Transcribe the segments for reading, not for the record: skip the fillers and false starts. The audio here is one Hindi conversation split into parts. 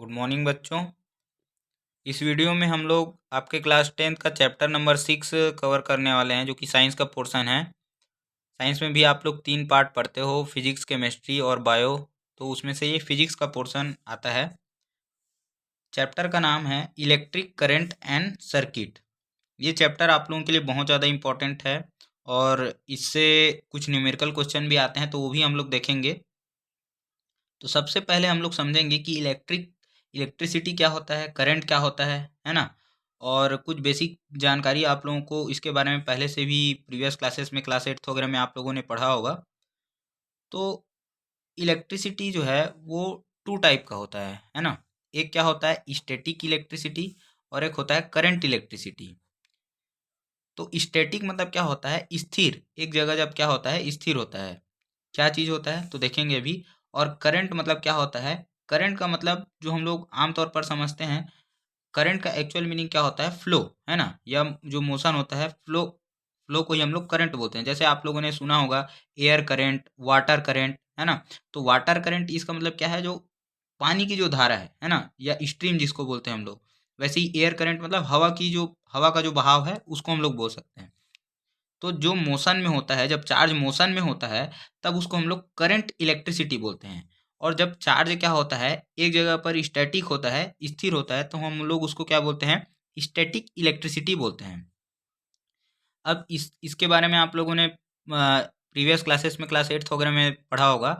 गुड मॉर्निंग बच्चों। इस वीडियो में हम लोग आपके क्लास 10th का चैप्टर नंबर 6 कवर करने वाले हैं, जो कि साइंस का पोर्शन है। साइंस में भी आप लोग 3 पार्ट पढ़ते हो, फिजिक्स, केमिस्ट्री और बायो। तो उसमें से ये फिजिक्स का पोर्शन आता है। चैप्टर का नाम है इलेक्ट्रिक करंट एंड सर्किट। ये चैप्टर आप लोगों के लिए बहुत ज़्यादा इम्पोर्टेंट है और इससे कुछ न्यूमेरिकल क्वेश्चन भी आते हैं, तो वो भी हम लोग देखेंगे। तो सबसे पहले हम लोग समझेंगे कि इलेक्ट्रिसिटी क्या होता है, करंट क्या होता है ना। और कुछ बेसिक जानकारी आप लोगों को इसके बारे में पहले से भी प्रीवियस क्लासेस में, क्लास 8 वगैरह में आप लोगों ने पढ़ा होगा। तो इलेक्ट्रिसिटी जो है वो टू टाइप का होता है ना। एक क्या होता है स्टैटिक इलेक्ट्रिसिटी और एक होता है करंट इलेक्ट्रिसिटी। तो स्टैटिक मतलब क्या होता है, स्थिर, एक जगह जब क्या होता है स्थिर होता है। क्या चीज़ होता है तो देखेंगे अभी। और करंट मतलब क्या होता है, करंट का मतलब जो हम लोग आमतौर पर समझते हैं, करंट का एक्चुअल मीनिंग क्या होता है, फ्लो, है ना। या जो मोशन होता है, फ्लो, फ्लो को ही हम लोग करंट बोलते हैं। जैसे आप लोगों ने सुना होगा एयर करंट, वाटर करंट, है ना। तो वाटर करंट इसका मतलब क्या है, जो पानी की जो धारा है ना, या स्ट्रीम जिसको बोलते हैं हम लोग। वैसे ही एयर करंट मतलब हवा का जो बहाव है उसको हम लोग बोल सकते हैं। तो जो मोशन में होता है, जब चार्ज मोशन में होता है तब उसको हम लोग करंट इलेक्ट्रिसिटी बोलते हैं। और जब चार्ज क्या होता है, एक जगह पर स्टैटिक होता है, स्थिर होता है, तो हम लोग उसको क्या बोलते हैं, स्टैटिक इलेक्ट्रिसिटी बोलते हैं। अब इसके बारे में आप लोगों ने प्रीवियस क्लासेस में, क्लास 8 वगैरह में पढ़ा होगा।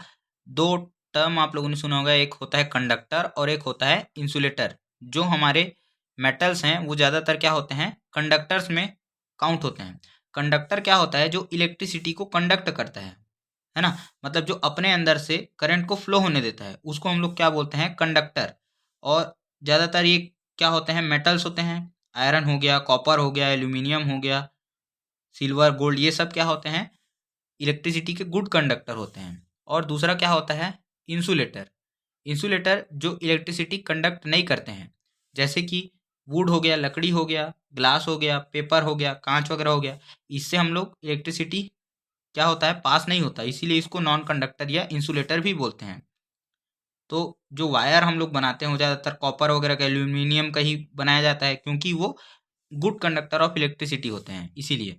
दो टर्म आप लोगों ने सुना होगा, एक होता है कंडक्टर और एक होता है इंसुलेटर। जो हमारे मेटल्स हैं वो ज़्यादातर क्या होते हैं, कंडक्टर्स में काउंट होते हैं। कंडक्टर क्या होता है, जो इलेक्ट्रिसिटी को कंडक्ट करता है ना। मतलब जो अपने अंदर से करंट को फ्लो होने देता है उसको हम लोग क्या बोलते हैं, कंडक्टर। और ज़्यादातर ये क्या होते हैं, मेटल्स होते हैं। आयरन हो गया, कॉपर हो गया, एल्यूमिनियम हो गया, सिल्वर, गोल्ड, ये सब क्या होते हैं, इलेक्ट्रिसिटी के गुड कंडक्टर होते हैं। और दूसरा क्या होता है, इंसुलेटर। इंसुलेटर जो इलेक्ट्रिसिटी कंडक्ट नहीं करते हैं, जैसे कि वुड हो गया, लकड़ी हो गया, ग्लास हो गया, पेपर हो गया, कांच वगैरह हो गया। इससे हम लोग इलेक्ट्रिसिटी क्या होता है, पास नहीं होता, इसीलिए इसको नॉन कंडक्टर या इंसुलेटर भी बोलते हैं। तो जो वायर हम लोग बनाते हैं वो ज़्यादातर कॉपर वगैरह का, एल्यूमिनियम का ही बनाया जाता है, क्योंकि वो गुड कंडक्टर ऑफ इलेक्ट्रिसिटी होते हैं, इसीलिए।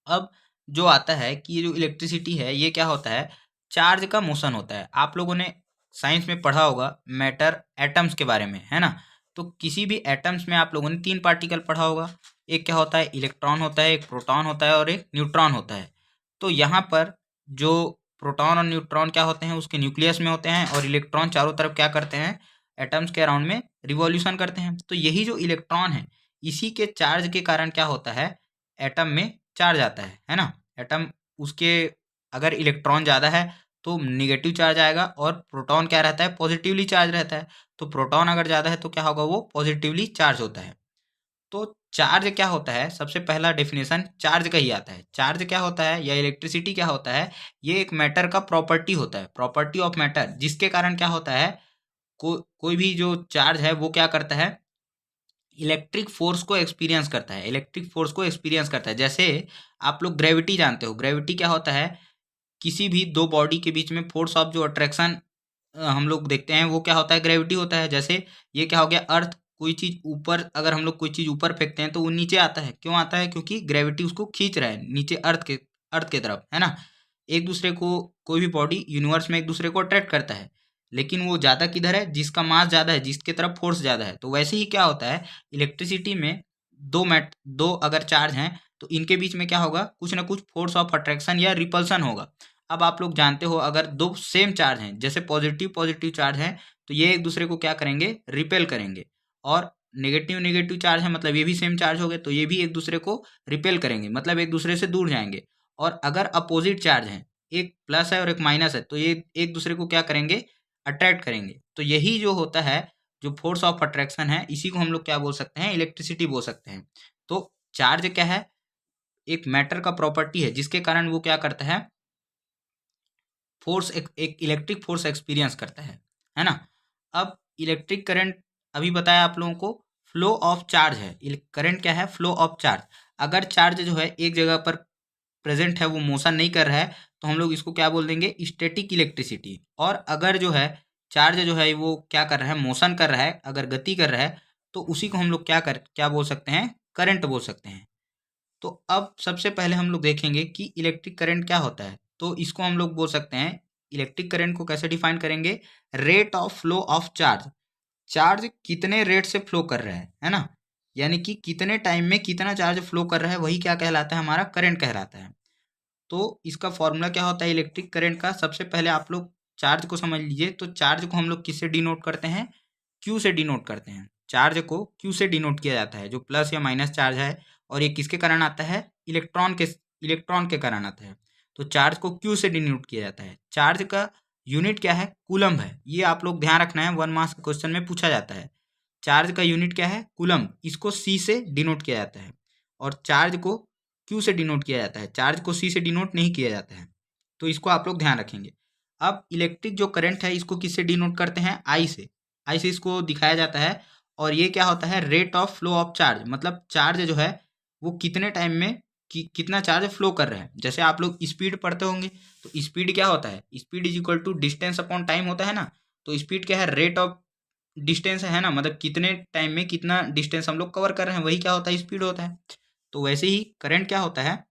अब जो आता है कि ये जो इलेक्ट्रिसिटी है ये क्या होता है, चार्ज का मोशन होता है। आप लोगों ने साइंस में पढ़ा होगा मैटर, एटम्स के बारे में, है ना। तो किसी भी एटम्स में आप लोगों ने 3 पार्टिकल पढ़ा होगा। एक क्या होता है, इलेक्ट्रॉन होता है, एक प्रोटॉन होता है और एक न्यूट्रॉन होता है। तो यहाँ पर जो प्रोटॉन और न्यूट्रॉन क्या होते हैं, उसके न्यूक्लियस में होते हैं, और इलेक्ट्रॉन चारों तरफ क्या करते हैं, एटम्स के अराउंड में रिवॉल्यूशन करते हैं। तो यही जो इलेक्ट्रॉन है, इसी के चार्ज के कारण क्या होता है, एटम में चार्ज आता है ना। एटम, उसके अगर इलेक्ट्रॉन ज़्यादा है तो निगेटिव चार्ज आएगा, और प्रोटॉन क्या रहता है, पॉजिटिवली चार्ज रहता है। तो प्रोटॉन अगर ज़्यादा है तो क्या होगा, वो पॉजिटिवली चार्ज होता है। तो चार्ज क्या होता है, सबसे पहला डेफिनेशन चार्ज का ही आता है। चार्ज क्या होता है या इलेक्ट्रिसिटी क्या होता है, ये एक मैटर का प्रॉपर्टी होता है, प्रॉपर्टी ऑफ मैटर, जिसके कारण क्या होता है, कोई भी जो चार्ज है वो क्या करता है, इलेक्ट्रिक फोर्स को एक्सपीरियंस करता है, इलेक्ट्रिक फोर्स को एक्सपीरियंस करता है। जैसे आप लोग ग्रेविटी जानते हो, ग्रेविटी क्या होता है, किसी भी दो बॉडी के बीच में फोर्स ऑफ जो अट्रैक्शन हम लोग देखते हैं वो क्या होता है, ग्रेविटी होता है। जैसे ये क्या हो गया, अर्थ, कोई चीज़ ऊपर, अगर हम लोग कोई चीज़ ऊपर फेंकते हैं तो वो नीचे आता है। क्यों आता है, क्योंकि ग्रेविटी उसको खींच रहा है नीचे, अर्थ के तरफ, है ना। एक दूसरे को, कोई भी बॉडी यूनिवर्स में एक दूसरे को अट्रैक्ट करता है, लेकिन वो ज़्यादा किधर है, जिसका मास ज़्यादा है, जिसके तरफ फोर्स ज़्यादा है। तो वैसे ही क्या होता है, इलेक्ट्रिसिटी में दो अगर चार्ज हैं तो इनके बीच में क्या होगा, कुछ ना कुछ फोर्स ऑफ अट्रैक्शन या रिपल्सन होगा। अब आप लोग जानते हो, अगर दो सेम चार्ज हैं, जैसे पॉजिटिव पॉजिटिव चार्ज हैं, तो ये एक दूसरे को क्या करेंगे, रिपेल करेंगे। और नेगेटिव नेगेटिव चार्ज है, मतलब ये भी सेम चार्ज हो गए, तो ये भी एक दूसरे को रिपेल करेंगे, मतलब एक दूसरे से दूर जाएंगे। और अगर अपोजिट चार्ज है, एक प्लस है और एक माइनस है, तो ये एक दूसरे को क्या करेंगे, अट्रैक्ट करेंगे। तो यही जो होता है, जो फोर्स ऑफ अट्रैक्शन है, इसी को हम लोग क्या बोल सकते हैं, इलेक्ट्रिसिटी बोल सकते हैं। तो चार्ज क्या है, एक मैटर का प्रॉपर्टी है, जिसके कारण वो क्या करता है, फोर्स, एक इलेक्ट्रिक फोर्स एक्सपीरियंस करता है ना। अब इलेक्ट्रिक करंट, अभी बताया आप लोगों को, फ्लो ऑफ चार्ज है। करंट क्या है, फ्लो ऑफ चार्ज। अगर चार्ज जो है एक जगह पर प्रेजेंट है, वो मोशन नहीं कर रहा है, तो हम लोग इसको क्या बोल देंगे, स्टैटिक इलेक्ट्रिसिटी। और अगर जो है चार्ज जो है वो क्या कर रहा है, मोशन कर रहा है, अगर गति कर रहा है तो उसी को हम लोग क्या बोल सकते हैं, करंट बोल सकते हैं। तो अब सबसे पहले हम लोग देखेंगे कि इलेक्ट्रिक करंट क्या होता है। तो इसको हम लोग बोल सकते हैं, इलेक्ट्रिक करंट को कैसे डिफाइन करेंगे, rate of flow of charge. Charge कितने रेट से फ्लो कर रहा है ना, यानी कि कितने टाइम में कितना चार्ज फ्लो कर रहा है, वही क्या कहलाता है, हमारा करंट कहलाता है। तो इसका फॉर्मूला क्या होता है इलेक्ट्रिक करंट का, सबसे पहले आप लोग चार्ज को समझ लीजिए। तो चार्ज को हम लोग किससे डिनोट करते हैं, क्यू से डिनोट करते हैं। चार्ज को क्यू से डिनोट किया जाता है, जो प्लस या माइनस चार्ज है। और ये किसके कारण आता है, इलेक्ट्रॉन के कारण आता है। तो चार्ज को क्यू से डिनोट किया जाता है। चार्ज का यूनिट क्या है, कूलम है। ये आप लोग ध्यान रखना है, 1 मार्क्स के क्वेश्चन में पूछा जाता है। चार्ज का यूनिट क्या है, कूलम। इसको सी से डिनोट किया जाता है। और चार्ज को क्यू से डिनोट किया जाता है, चार्ज को सी से डिनोट नहीं किया जाता है। तो इसको आप लोग ध्यान रखेंगे। अब इलेक्ट्रिक जो करंट है इसको किससे डिनोट करते हैं, आई से। आई से इसको दिखाया जाता है। और ये क्या होता है, rate of flow of charge, मतलब चार्ज जो है वो कितने टाइम में कितना चार्ज फ्लो कर रहा है। जैसे आप लोग स्पीड पढ़ते होंगे, तो स्पीड क्या होता है, speed is equal to distance upon time होता है ना। तो स्पीड क्या है, रेट ऑफ डिस्टेंस है ना, मतलब कितने टाइम में कितना डिस्टेंस हम लोग कवर कर रहे हैं, वही क्या होता है, स्पीड होता है। तो वैसे ही करंट क्या होता है,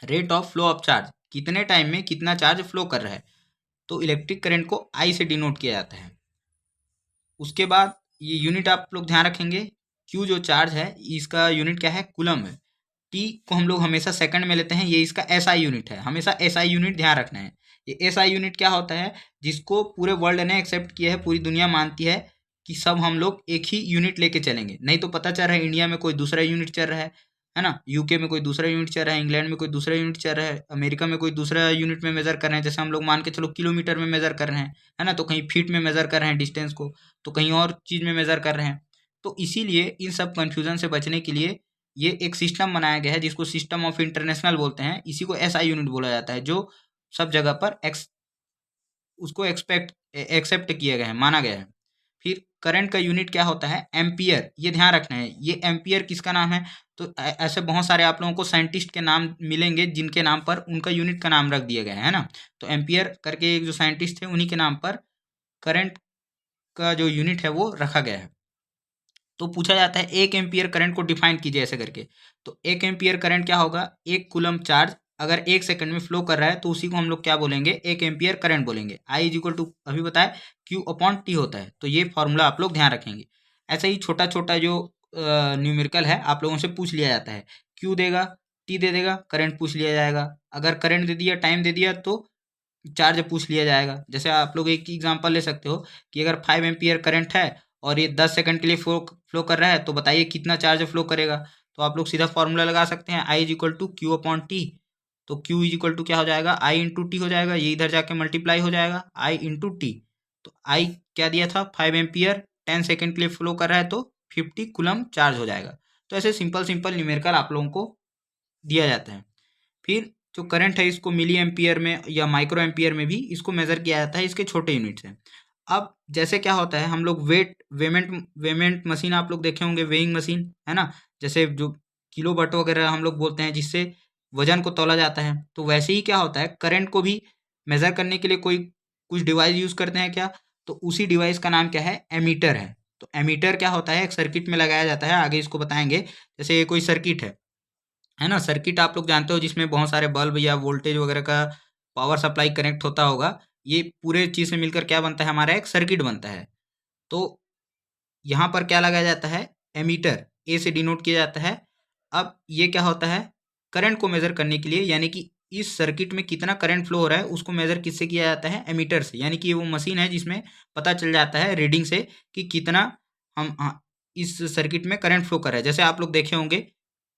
rate of flow of charge, कितने टाइम में कितना चार्ज फ्लो कर रहा है। तो इलेक्ट्रिक करंट को आई से डिनोट किया जाता है। उसके बाद ये यूनिट आप लोग ध्यान रखेंगे, क्यू जो चार्ज है इसका यूनिट क्या है, कूलम है। टी को हम लोग हमेशा सेकंड में लेते हैं, ये इसका एसआई यूनिट है, हमेशा एसआई यूनिट ध्यान रखना है। ये एसआई यूनिट क्या होता है, जिसको पूरे वर्ल्ड ने एक्सेप्ट किया है, पूरी दुनिया मानती है कि सब हम लोग एक ही यूनिट लेके चलेंगे। नहीं तो पता चल रहा है इंडिया में कोई दूसरा यूनिट चल रहा है ना, यूके में कोई दूसरा यूनिट चल रहा है, इंग्लैंड में कोई दूसरा यूनिट चल रहा है, अमेरिका में कोई दूसरा यूनिट में मेजर कर रहे हैं। जैसे हम लोग मान के चलो किलोमीटर में मेजर कर रहे हैं, है ना, तो कहीं फीट में मेजर कर रहे हैं डिस्टेंस को, तो कहीं और चीज़ में मेजर कर रहे हैं। तो इसीलिए इन सब कन्फ्यूजन से बचने के लिए ये एक सिस्टम बनाया गया है, जिसको सिस्टम ऑफ इंटरनेशनल बोलते हैं। इसी को एसआई यूनिट बोला जाता है, जो सब जगह पर उसको एक्सेप्ट किया गया है, माना गया है। फिर करंट का यूनिट क्या होता है, एम्पियर। ये ध्यान रखना है, ये एम्पियर किसका नाम है। तो ऐसे बहुत सारे आप लोगों को साइंटिस्ट के नाम मिलेंगे जिनके नाम पर उनका यूनिट का नाम रख दिया गया है ना। तो एम्पियर करके एक जो साइंटिस्ट थे, उन्हीं के नाम पर करंट का जो यूनिट है वो रखा गया है। तो पूछा जाता है 1 एम्पियर करंट को डिफाइन कीजिए ऐसे करके। तो 1 एम्पियर करंट क्या होगा, 1 कूलम चार्ज अगर 1 सेकंड में फ्लो कर रहा है तो उसी को हम लोग क्या बोलेंगे, 1 एम्पियर करंट बोलेंगे। आई इज इक्वल टू अभी बताए क्यू अपॉन टी होता है। तो ये फॉर्मूला आप लोग ध्यान रखेंगे। ऐसा ही छोटा छोटा जो न्यूमेरिकल है आप लोगों से पूछ लिया जाता है, क्यू देगा, टी दे देगा, करंट पूछ लिया जाएगा। अगर करंट दे दिया, टाइम दे दिया, तो चार्ज पूछ लिया जाएगा। जैसे आप लोग एक एग्जांपल ले सकते हो कि अगर 5 एम्पियर करंट है और ये 10 सेकंड के लिए फ्लो कर रहा है, तो बताइए कितना चार्ज फ्लो करेगा। तो आप लोग सीधा फॉर्मूला लगा सकते हैं, I is equal to Q upon T. तो क्यू इज इक्वल टू क्या हो जाएगा, आई इंटू टी हो जाएगा, ये इधर जाके मल्टीप्लाई हो जाएगा, आई इंटू टी। तो आई क्या दिया था, 5 एम्पियर, 10 सेकंड के लिए फ्लो कर रहा है, तो 50 कूलम चार्ज हो जाएगा। तो ऐसे सिंपल सिंपल न्यूमेरिकल आप लोगों को दिया जाता है। फिर जो करंट है इसको मिली एम्पियर में या माइक्रो एम्पियर में भी इसको मेजर किया जाता है, इसके छोटे यूनिट्स हैं। अब जैसे क्या होता है, हम लोग वेमेंट मशीन आप लोग देखे होंगे, वेइंग मशीन है ना, जैसे जो किलो बट वगैरह हम लोग बोलते हैं, जिससे वजन को तौला जाता है। तो वैसे ही क्या होता है, करंट को भी मेजर करने के लिए कोई कुछ डिवाइस यूज करते हैं क्या, तो उसी डिवाइस का नाम क्या है, एमीटर है। तो एमीटर क्या होता है, एक सर्किट में लगाया जाता है, आगे इसको बताएंगे। जैसे ये कोई सर्किट है ना, सर्किट आप लोग जानते हो जिसमें बहुत सारे बल्ब या वोल्टेज वगैरह का पावर सप्लाई कनेक्ट होता होगा। ये पूरे चीज़ से मिलकर क्या बनता है, हमारा एक सर्किट बनता है। तो यहाँ पर क्या लगाया जाता है, एमीटर, ए से डिनोट किया जाता है। अब ये क्या होता है, करंट को मेजर करने के लिए, यानी कि इस सर्किट में कितना करंट फ्लो हो रहा है उसको मेजर किससे किया जाता है, एमीटर से। यानी कि ये वो मशीन है जिसमें पता चल जाता है रीडिंग से कि कितना इस सर्किट में करंट फ्लो कर रहा है। जैसे आप लोग देखे होंगे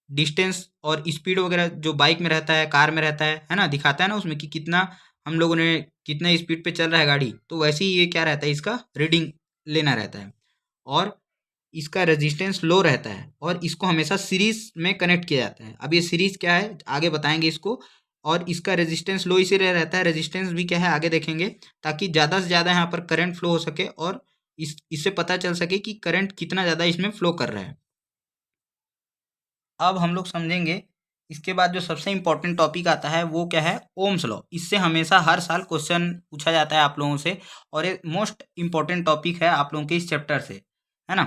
डिस्टेंस और स्पीड वगैरह जो बाइक में रहता है, कार में रहता है ना, दिखाता है ना उसमें कि कितना हम लोगों ने कितना स्पीड पे चल रहा है गाड़ी। तो वैसे ही ये क्या रहता है, इसका रीडिंग लेना रहता है। और इसका रेजिस्टेंस लो रहता है और इसको हमेशा सीरीज में कनेक्ट किया जाता है। अब ये सीरीज क्या है आगे बताएंगे इसको। और इसका रेजिस्टेंस लो इसीलिए रहता है, रेजिस्टेंस भी क्या है आगे देखेंगे, ताकि ज़्यादा से ज़्यादा यहाँ पर करंट फ्लो हो सके और इससे पता चल सके कि करंट कितना ज़्यादा इसमें फ्लो कर रहा है। अब हम लोग समझेंगे इसके बाद जो सबसे इम्पोर्टेंट टॉपिक आता है वो क्या है, ओम्स लॉ। इससे हमेशा हर साल क्वेश्चन पूछा जाता है आप लोगों से, और एक मोस्ट इम्पोर्टेंट टॉपिक है आप लोगों के इस चैप्टर से, है ना।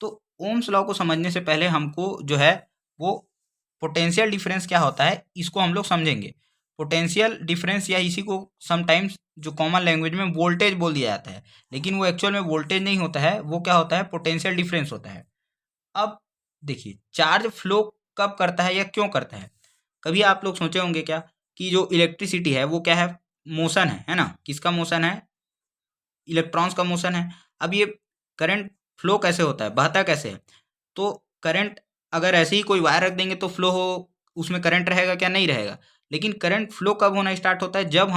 तो ओम्स लॉ को समझने से पहले हमको जो है वो पोटेंशियल डिफरेंस क्या होता है इसको हम लोग समझेंगे। पोटेंशियल डिफरेंस या इसी को समटाइम्स जो कॉमन लैंग्वेज में वोल्टेज बोल दिया जाता है, लेकिन वो एक्चुअल में वोल्टेज नहीं होता है, वो क्या होता है, पोटेंशियल डिफरेंस होता है। अब देखिए, चार्ज फ्लो कब करता है या क्यों करता है। कभी आप लोग सोचे होंगे क्या कि जो इलेक्ट्रिसिटी है वो क्या है, मोशन है ना। किसका मोशन है, इलेक्ट्रॉन्स का मोशन है। अब ये करंट फ्लो कैसे होता है, बहता कैसे है। तो करंट अगर ऐसे ही कोई वायर रख देंगे तो फ्लो हो, उसमें करंट रहेगा क्या, नहीं रहेगा। लेकिन करंट फ्लो कब होना स्टार्ट होता है, जब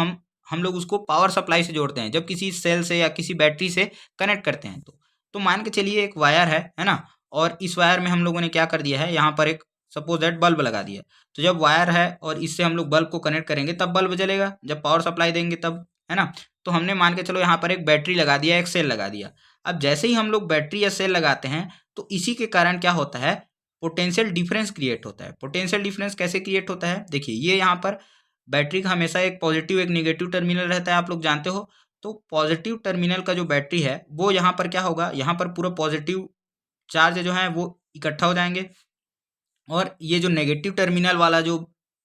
हम लोग उसको पावर सप्लाई से जोड़ते हैं, जब किसी सेल से या किसी बैटरी से कनेक्ट करते हैं। तो मान के चलिए एक वायर है ना, और इस वायर में हम लोगों ने क्या कर दिया है, यहाँ पर एक सपोज दैट बल्ब लगा दिया। तो जब वायर है और इससे हम लोग बल्ब को कनेक्ट करेंगे तब बल्ब जलेगा, जब पावर सप्लाई देंगे तब, है ना। तो हमने मान के चलो यहाँ पर एक बैटरी लगा दिया, एक सेल लगा दिया। अब जैसे ही हम लोग बैटरी या सेल लगाते हैं तो इसी के कारण क्या होता है, पोटेंशियल डिफरेंस क्रिएट होता है। पोटेंशियल डिफरेंस कैसे क्रिएट होता है, देखिए ये यहाँ पर बैटरी का हमेशा एक पॉजिटिव एक निगेटिव टर्मिनल रहता है, आप लोग जानते हो। तो पॉजिटिव टर्मिनल का जो बैटरी है वो यहाँ पर क्या होगा, यहाँ पर पूरा पॉजिटिव चार्ज जो है वो इकट्ठा हो जाएंगे, और ये जो नेगेटिव टर्मिनल वाला जो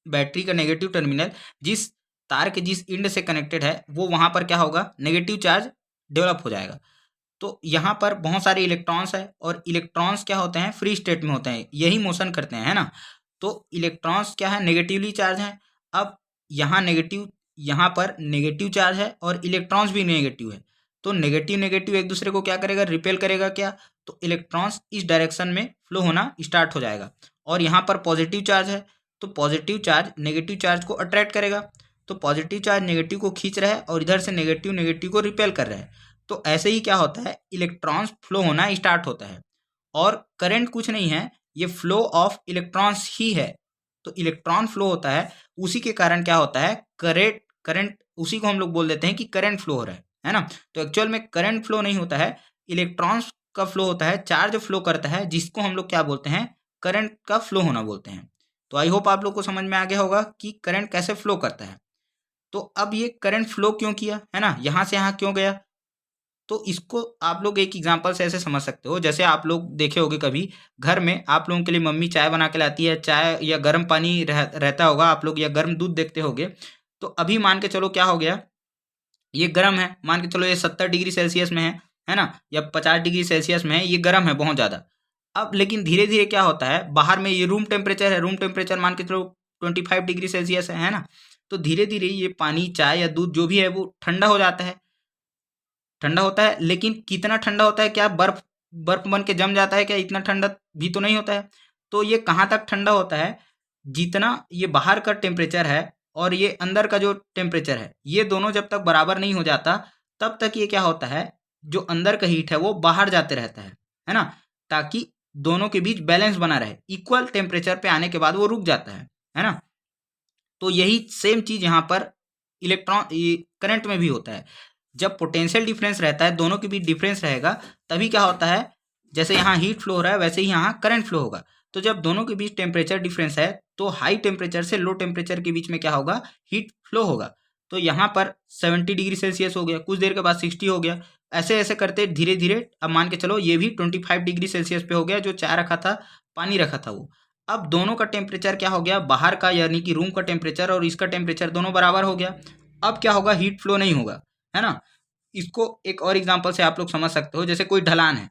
बैटरी का नेगेटिव टर्मिनल जिस तार के जिस इंड से कनेक्टेड है वो वहाँ पर क्या होगा, नेगेटिव चार्ज डेवलप हो जाएगा। तो यहाँ पर बहुत सारे इलेक्ट्रॉन्स है, और इलेक्ट्रॉन्स क्या होते हैं, फ्री स्टेट में होते हैं, यही मोशन करते हैं, है ना। तो इलेक्ट्रॉन्स क्या है, नेगेटिवली चार्ज हैं। अब यहाँ नेगेटिव, यहाँ पर नेगेटिव चार्ज है और इलेक्ट्रॉन्स भी नेगेटिव है। तो नेगेटिव नेगेटिव एक दूसरे को क्या करेगा, रिपेल करेगा क्या। तो इलेक्ट्रॉन्स इस डायरेक्शन में फ्लो होना स्टार्ट हो जाएगा। और यहाँ पर पॉजिटिव चार्ज है, तो पॉजिटिव चार्ज नेगेटिव चार्ज को अट्रैक्ट करेगा। तो पॉजिटिव चार्ज नेगेटिव को खींच रहा है और इधर से नेगेटिव नेगेटिव को रिपेल कर रहा है। तो ऐसे ही क्या होता है, इलेक्ट्रॉन्स फ्लो होना स्टार्ट होता है। और करंट कुछ नहीं है, ये फ्लो ऑफ इलेक्ट्रॉन्स ही है। तो इलेक्ट्रॉन फ्लो होता है, उसी के कारण क्या होता है, करंट करंट उसी को हम लोग बोल देते हैं कि करंट फ्लो हो रहा है ना। तो एक्चुअल में करंट फ्लो नहीं होता है, इलेक्ट्रॉन्स का फ्लो होता है, चार्ज फ्लो करता है, जिसको हम लोग क्या बोलते हैं, करंट का फ्लो होना बोलते हैं। तो आई होप आप लोग को समझ में आ गया होगा कि करंट कैसे फ्लो करता है। तो अब ये करंट फ्लो क्यों किया, है ना, यहाँ से यहाँ क्यों गया। तो इसको आप लोग एक एग्जांपल से ऐसे समझ सकते हो, जैसे आप लोग देखे होगे कभी घर में आप लोगों के लिए मम्मी चाय बना के लाती है, चाय या गर्म पानी रहता होगा आप लोग, या गर्म दूध देखते होगे। तो अभी मान के चलो क्या हो गया, ये गर्म है, मान के चलो ये 70 डिग्री सेल्सियस में है ना, या 50 डिग्री सेल्सियस में है, ये गर्म है बहुत ज़्यादा। अब लेकिन धीरे धीरे क्या होता है, बाहर में ये रूम टेम्परेचर है, रूम टेम्परेचर मान के चलो 25 डिग्री सेल्सियस है ना। तो धीरे धीरे ये पानी चाय या दूध जो भी है वो ठंडा हो जाता है, ठंडा होता है। लेकिन कितना ठंडा होता है, क्या बर्फ बर्फ बन के जम जाता है क्या, इतना ठंडा भी तो नहीं होता है। तो ये कहाँ तक ठंडा होता है, जितना ये बाहर का टेम्परेचर है और ये अंदर का जो टेम्परेचर है, ये दोनों जब तक बराबर नहीं हो जाता तब तक ये क्या होता है, जो अंदर का हीट है वो बाहर जाते रहता है ना। ताकि दोनों के बीच बैलेंस बना रहे, इक्वल टेम्परेचर पे आने के बाद वो रुक जाता है ना। तो यही सेम चीज यहाँ पर इलेक्ट्रॉन करंट में भी होता है। जब पोटेंशियल डिफरेंस रहता है, दोनों के बीच डिफरेंस रहेगा, तभी क्या होता है, जैसे यहाँ हीट फ्लो हो रहा है वैसे ही यहाँ करंट फ्लो होगा। तो जब दोनों के बीच टेम्परेचर डिफरेंस है तो हाई टेम्परेचर से लो टेम्परेचर के बीच में क्या होगा, हीट फ्लो होगा। तो यहाँ पर 70 डिग्री सेल्सियस हो गया, कुछ देर के बाद 60 हो गया, ऐसे ऐसे करते धीरे धीरे अब मान के चलो ये भी 25 डिग्री सेल्सियस पे हो गया, जो चाय रखा था, पानी रखा था वो। अब दोनों का टेम्परेचर क्या हो गया, बाहर का यानी कि रूम का टेम्परेचर और इसका टेम्परेचर दोनों बराबर हो गया। अब क्या होगा, हीट फ्लो नहीं होगा, है ना। इसको एक और एग्जांपल से आप लोग समझ सकते हो, जैसे कोई ढलान है,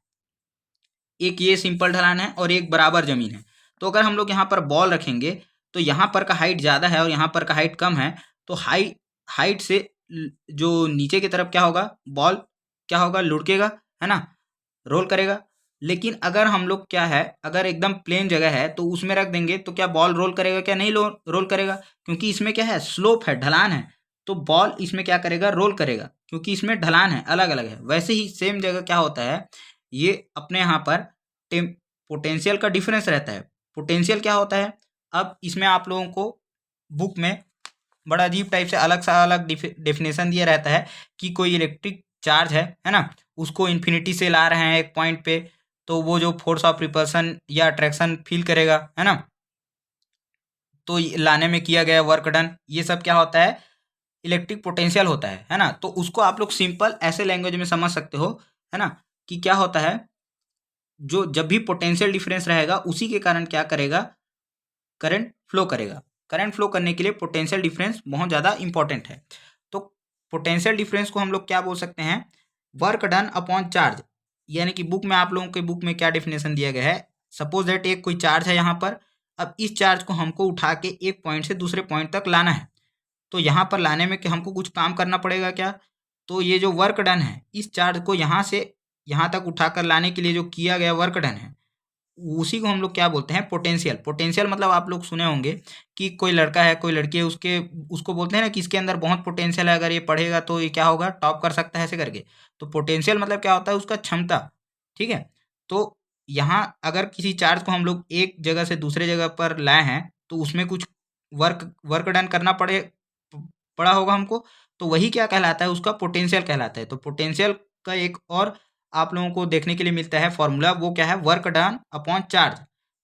एक ये सिंपल ढलान है और एक बराबर जमीन है। तो अगर हम लोग यहाँ पर बॉल रखेंगे तो यहाँ पर का हाइट ज़्यादा है और यहाँ पर का हाइट कम है, तो हाइट से जो नीचे की तरफ क्या होगा, बॉल क्या होगा, लुढ़केगा, है ना, रोल करेगा। लेकिन अगर हम लोग क्या है, अगर एकदम प्लेन जगह है तो उसमें रख देंगे तो क्या बॉल रोल करेगा क्या, नहीं रोल करेगा, क्योंकि इसमें क्या है, स्लोप है, ढलान है। तो बॉल इसमें क्या करेगा, रोल करेगा, क्योंकि इसमें ढलान है, अलग अलग है। वैसे ही सेम जगह क्या होता है, ये अपने यहाँ पर टेम पोटेंशियल का डिफरेंस रहता है। पोटेंशियल क्या होता है, अब इसमें आप लोगों को बुक में बड़ा अजीब टाइप से अलग सा अलग डेफिनेशन दिया रहता है कि कोई इलेक्ट्रिक चार्ज है ना, उसको इन्फिनिटी से ला रहे हैं एक पॉइंट पे, तो वो जो फोर्स ऑफ रिपल्सन या अट्रैक्शन फील करेगा, है ना। तो लाने में किया गया वर्क डन, ये सब क्या होता है, इलेक्ट्रिक पोटेंशियल होता है ना। तो उसको आप लोग सिंपल ऐसे लैंग्वेज में समझ सकते हो, है ना, कि क्या होता है, जो जब भी पोटेंशियल डिफरेंस रहेगा उसी के कारण क्या करेगा, करंट फ्लो करेगा। करंट फ्लो करने के लिए पोटेंशियल डिफरेंस बहुत ज़्यादा इंपॉर्टेंट है। तो पोटेंशियल डिफरेंस को हम लोग क्या बोल सकते हैं, वर्क डन अपॉन चार्ज। यानी कि बुक में, आप लोगों के बुक में क्या डेफिनेशन दिया गया है, सपोज दैट एक कोई चार्ज है यहाँ पर, अब इस चार्ज को हमको उठा के एक पॉइंट से दूसरे पॉइंट तक लाना है। तो यहाँ पर लाने में कि हमको कुछ काम करना पड़ेगा क्या, तो ये जो वर्क डन है, इस चार्ज को यहाँ से यहाँ तक उठाकर लाने के लिए जो किया गया वर्क डन है, उसी को हम लोग क्या बोलते हैं, पोटेंशियल। पोटेंशियल मतलब आप लोग सुने होंगे कि कोई लड़का है, कोई लड़की है, उसको बोलते हैं ना कि इसके अंदर बहुत पोटेंशियल है, अगर ये पढ़ेगा तो ये क्या होगा, टॉप कर सकता है, ऐसे करके। तो पोटेंशियल मतलब क्या होता है, उसका क्षमता। ठीक है। तो यहाँ अगर किसी चार्ज को हम लोग एक जगह से दूसरे जगह पर लाए हैं, तो उसमें कुछ वर्क वर्क डन करना पड़ा होगा हमको, तो वही क्या कहलाता है, उसका पोटेंशियल कहलाता है। तो पोटेंशियल का एक और आप लोगों को देखने के लिए मिलता है फॉर्मूला, वो क्या है, वर्क डन अपॉन चार्ज।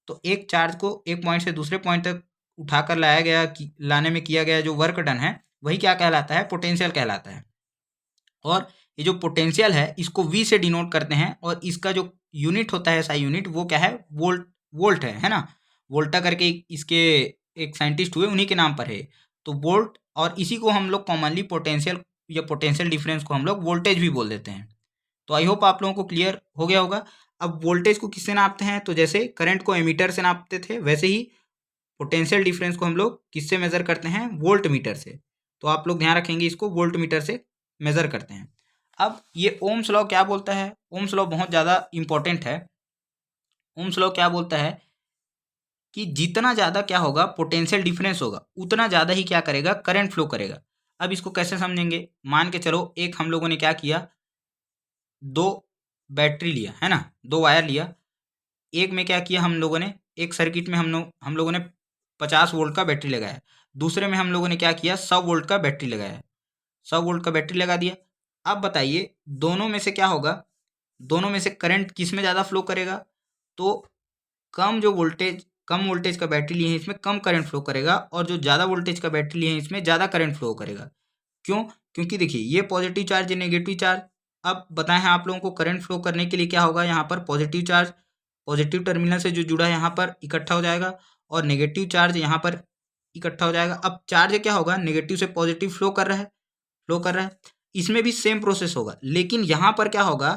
तो एक चार्ज को एक पॉइंट से दूसरे पॉइंट तक उठाकर लाया गया, लाने में किया गया जो वर्क डन है, वही क्या कहलाता है, पोटेंशियल कहलाता है। और ये जो पोटेंशियल है, इसको V से डिनोट करते हैं, और इसका जो यूनिट होता है, SI यूनिट, वो क्या है, वोल्ट है ना। वोल्टा करके इसके एक साइंटिस्ट हुए, उन्हीं के नाम पर है। तो वोल्ट, और इसी को हम लोग कॉमनली पोटेंशियल या पोटेंशियल डिफरेंस को हम लोग वोल्टेज भी बोल देते हैं। तो आई होप आप लोगों को क्लियर हो गया होगा। अब वोल्टेज को किससे नापते हैं, तो जैसे करंट को एमीटर से नापते थे, वैसे ही पोटेंशियल डिफरेंस को हम लोग किससे मेजर करते हैं, वोल्ट मीटर से। तो आप लोग ध्यान रखेंगे, इसको वोल्ट मीटर से मेजर करते हैं। अब ये ओम्स लॉ क्या बोलता है, ओम्स लॉ बहुत ज़्यादा इंपॉर्टेंट है। ओम्स लॉ क्या बोलता है कि जितना ज़्यादा क्या होगा, पोटेंशियल डिफरेंस होगा, उतना ज़्यादा ही क्या करेगा, करंट फ्लो करेगा। अब इसको कैसे समझेंगे, मान के चलो एक हम लोगों ने क्या किया, दो बैटरी लिया, है ना, दो वायर लिया। एक में क्या किया हम लोगों ने, एक सर्किट में हम लोगों ने 50 वोल्ट का बैटरी लगाया। दूसरे में हम लोगों ने क्या किया, 100 वोल्ट का बैटरी लगाया, 100 वोल्ट का बैटरी लगा दिया। अब बताइए दोनों में से क्या होगा, दोनों में से करंट किस में ज़्यादा फ्लो करेगा, तो कम वोल्टेज का बैटरी लिए हैं इसमें कम करंट फ्लो करेगा, और जो ज़्यादा वोल्टेज का बैटरी लिए हैं इसमें ज़्यादा करंट फ्लो करेगा। क्यों, क्योंकि देखिए ये पॉजिटिव चार्ज, ये नेगेटिव चार्ज। अब बताएं हैं आप लोगों को, करंट फ्लो करने के लिए क्या होगा, यहाँ पर पॉजिटिव चार्ज पॉजिटिव टर्मिनल से जो जुड़ा है यहाँ पर इकट्ठा हो जाएगा, और नेगेटिव चार्ज यहाँ पर इकट्ठा हो जाएगा। अब चार्ज क्या होगा, नेगेटिव से पॉजिटिव फ्लो कर रहा है। इसमें भी सेम प्रोसेस होगा, लेकिन यहाँ पर क्या होगा,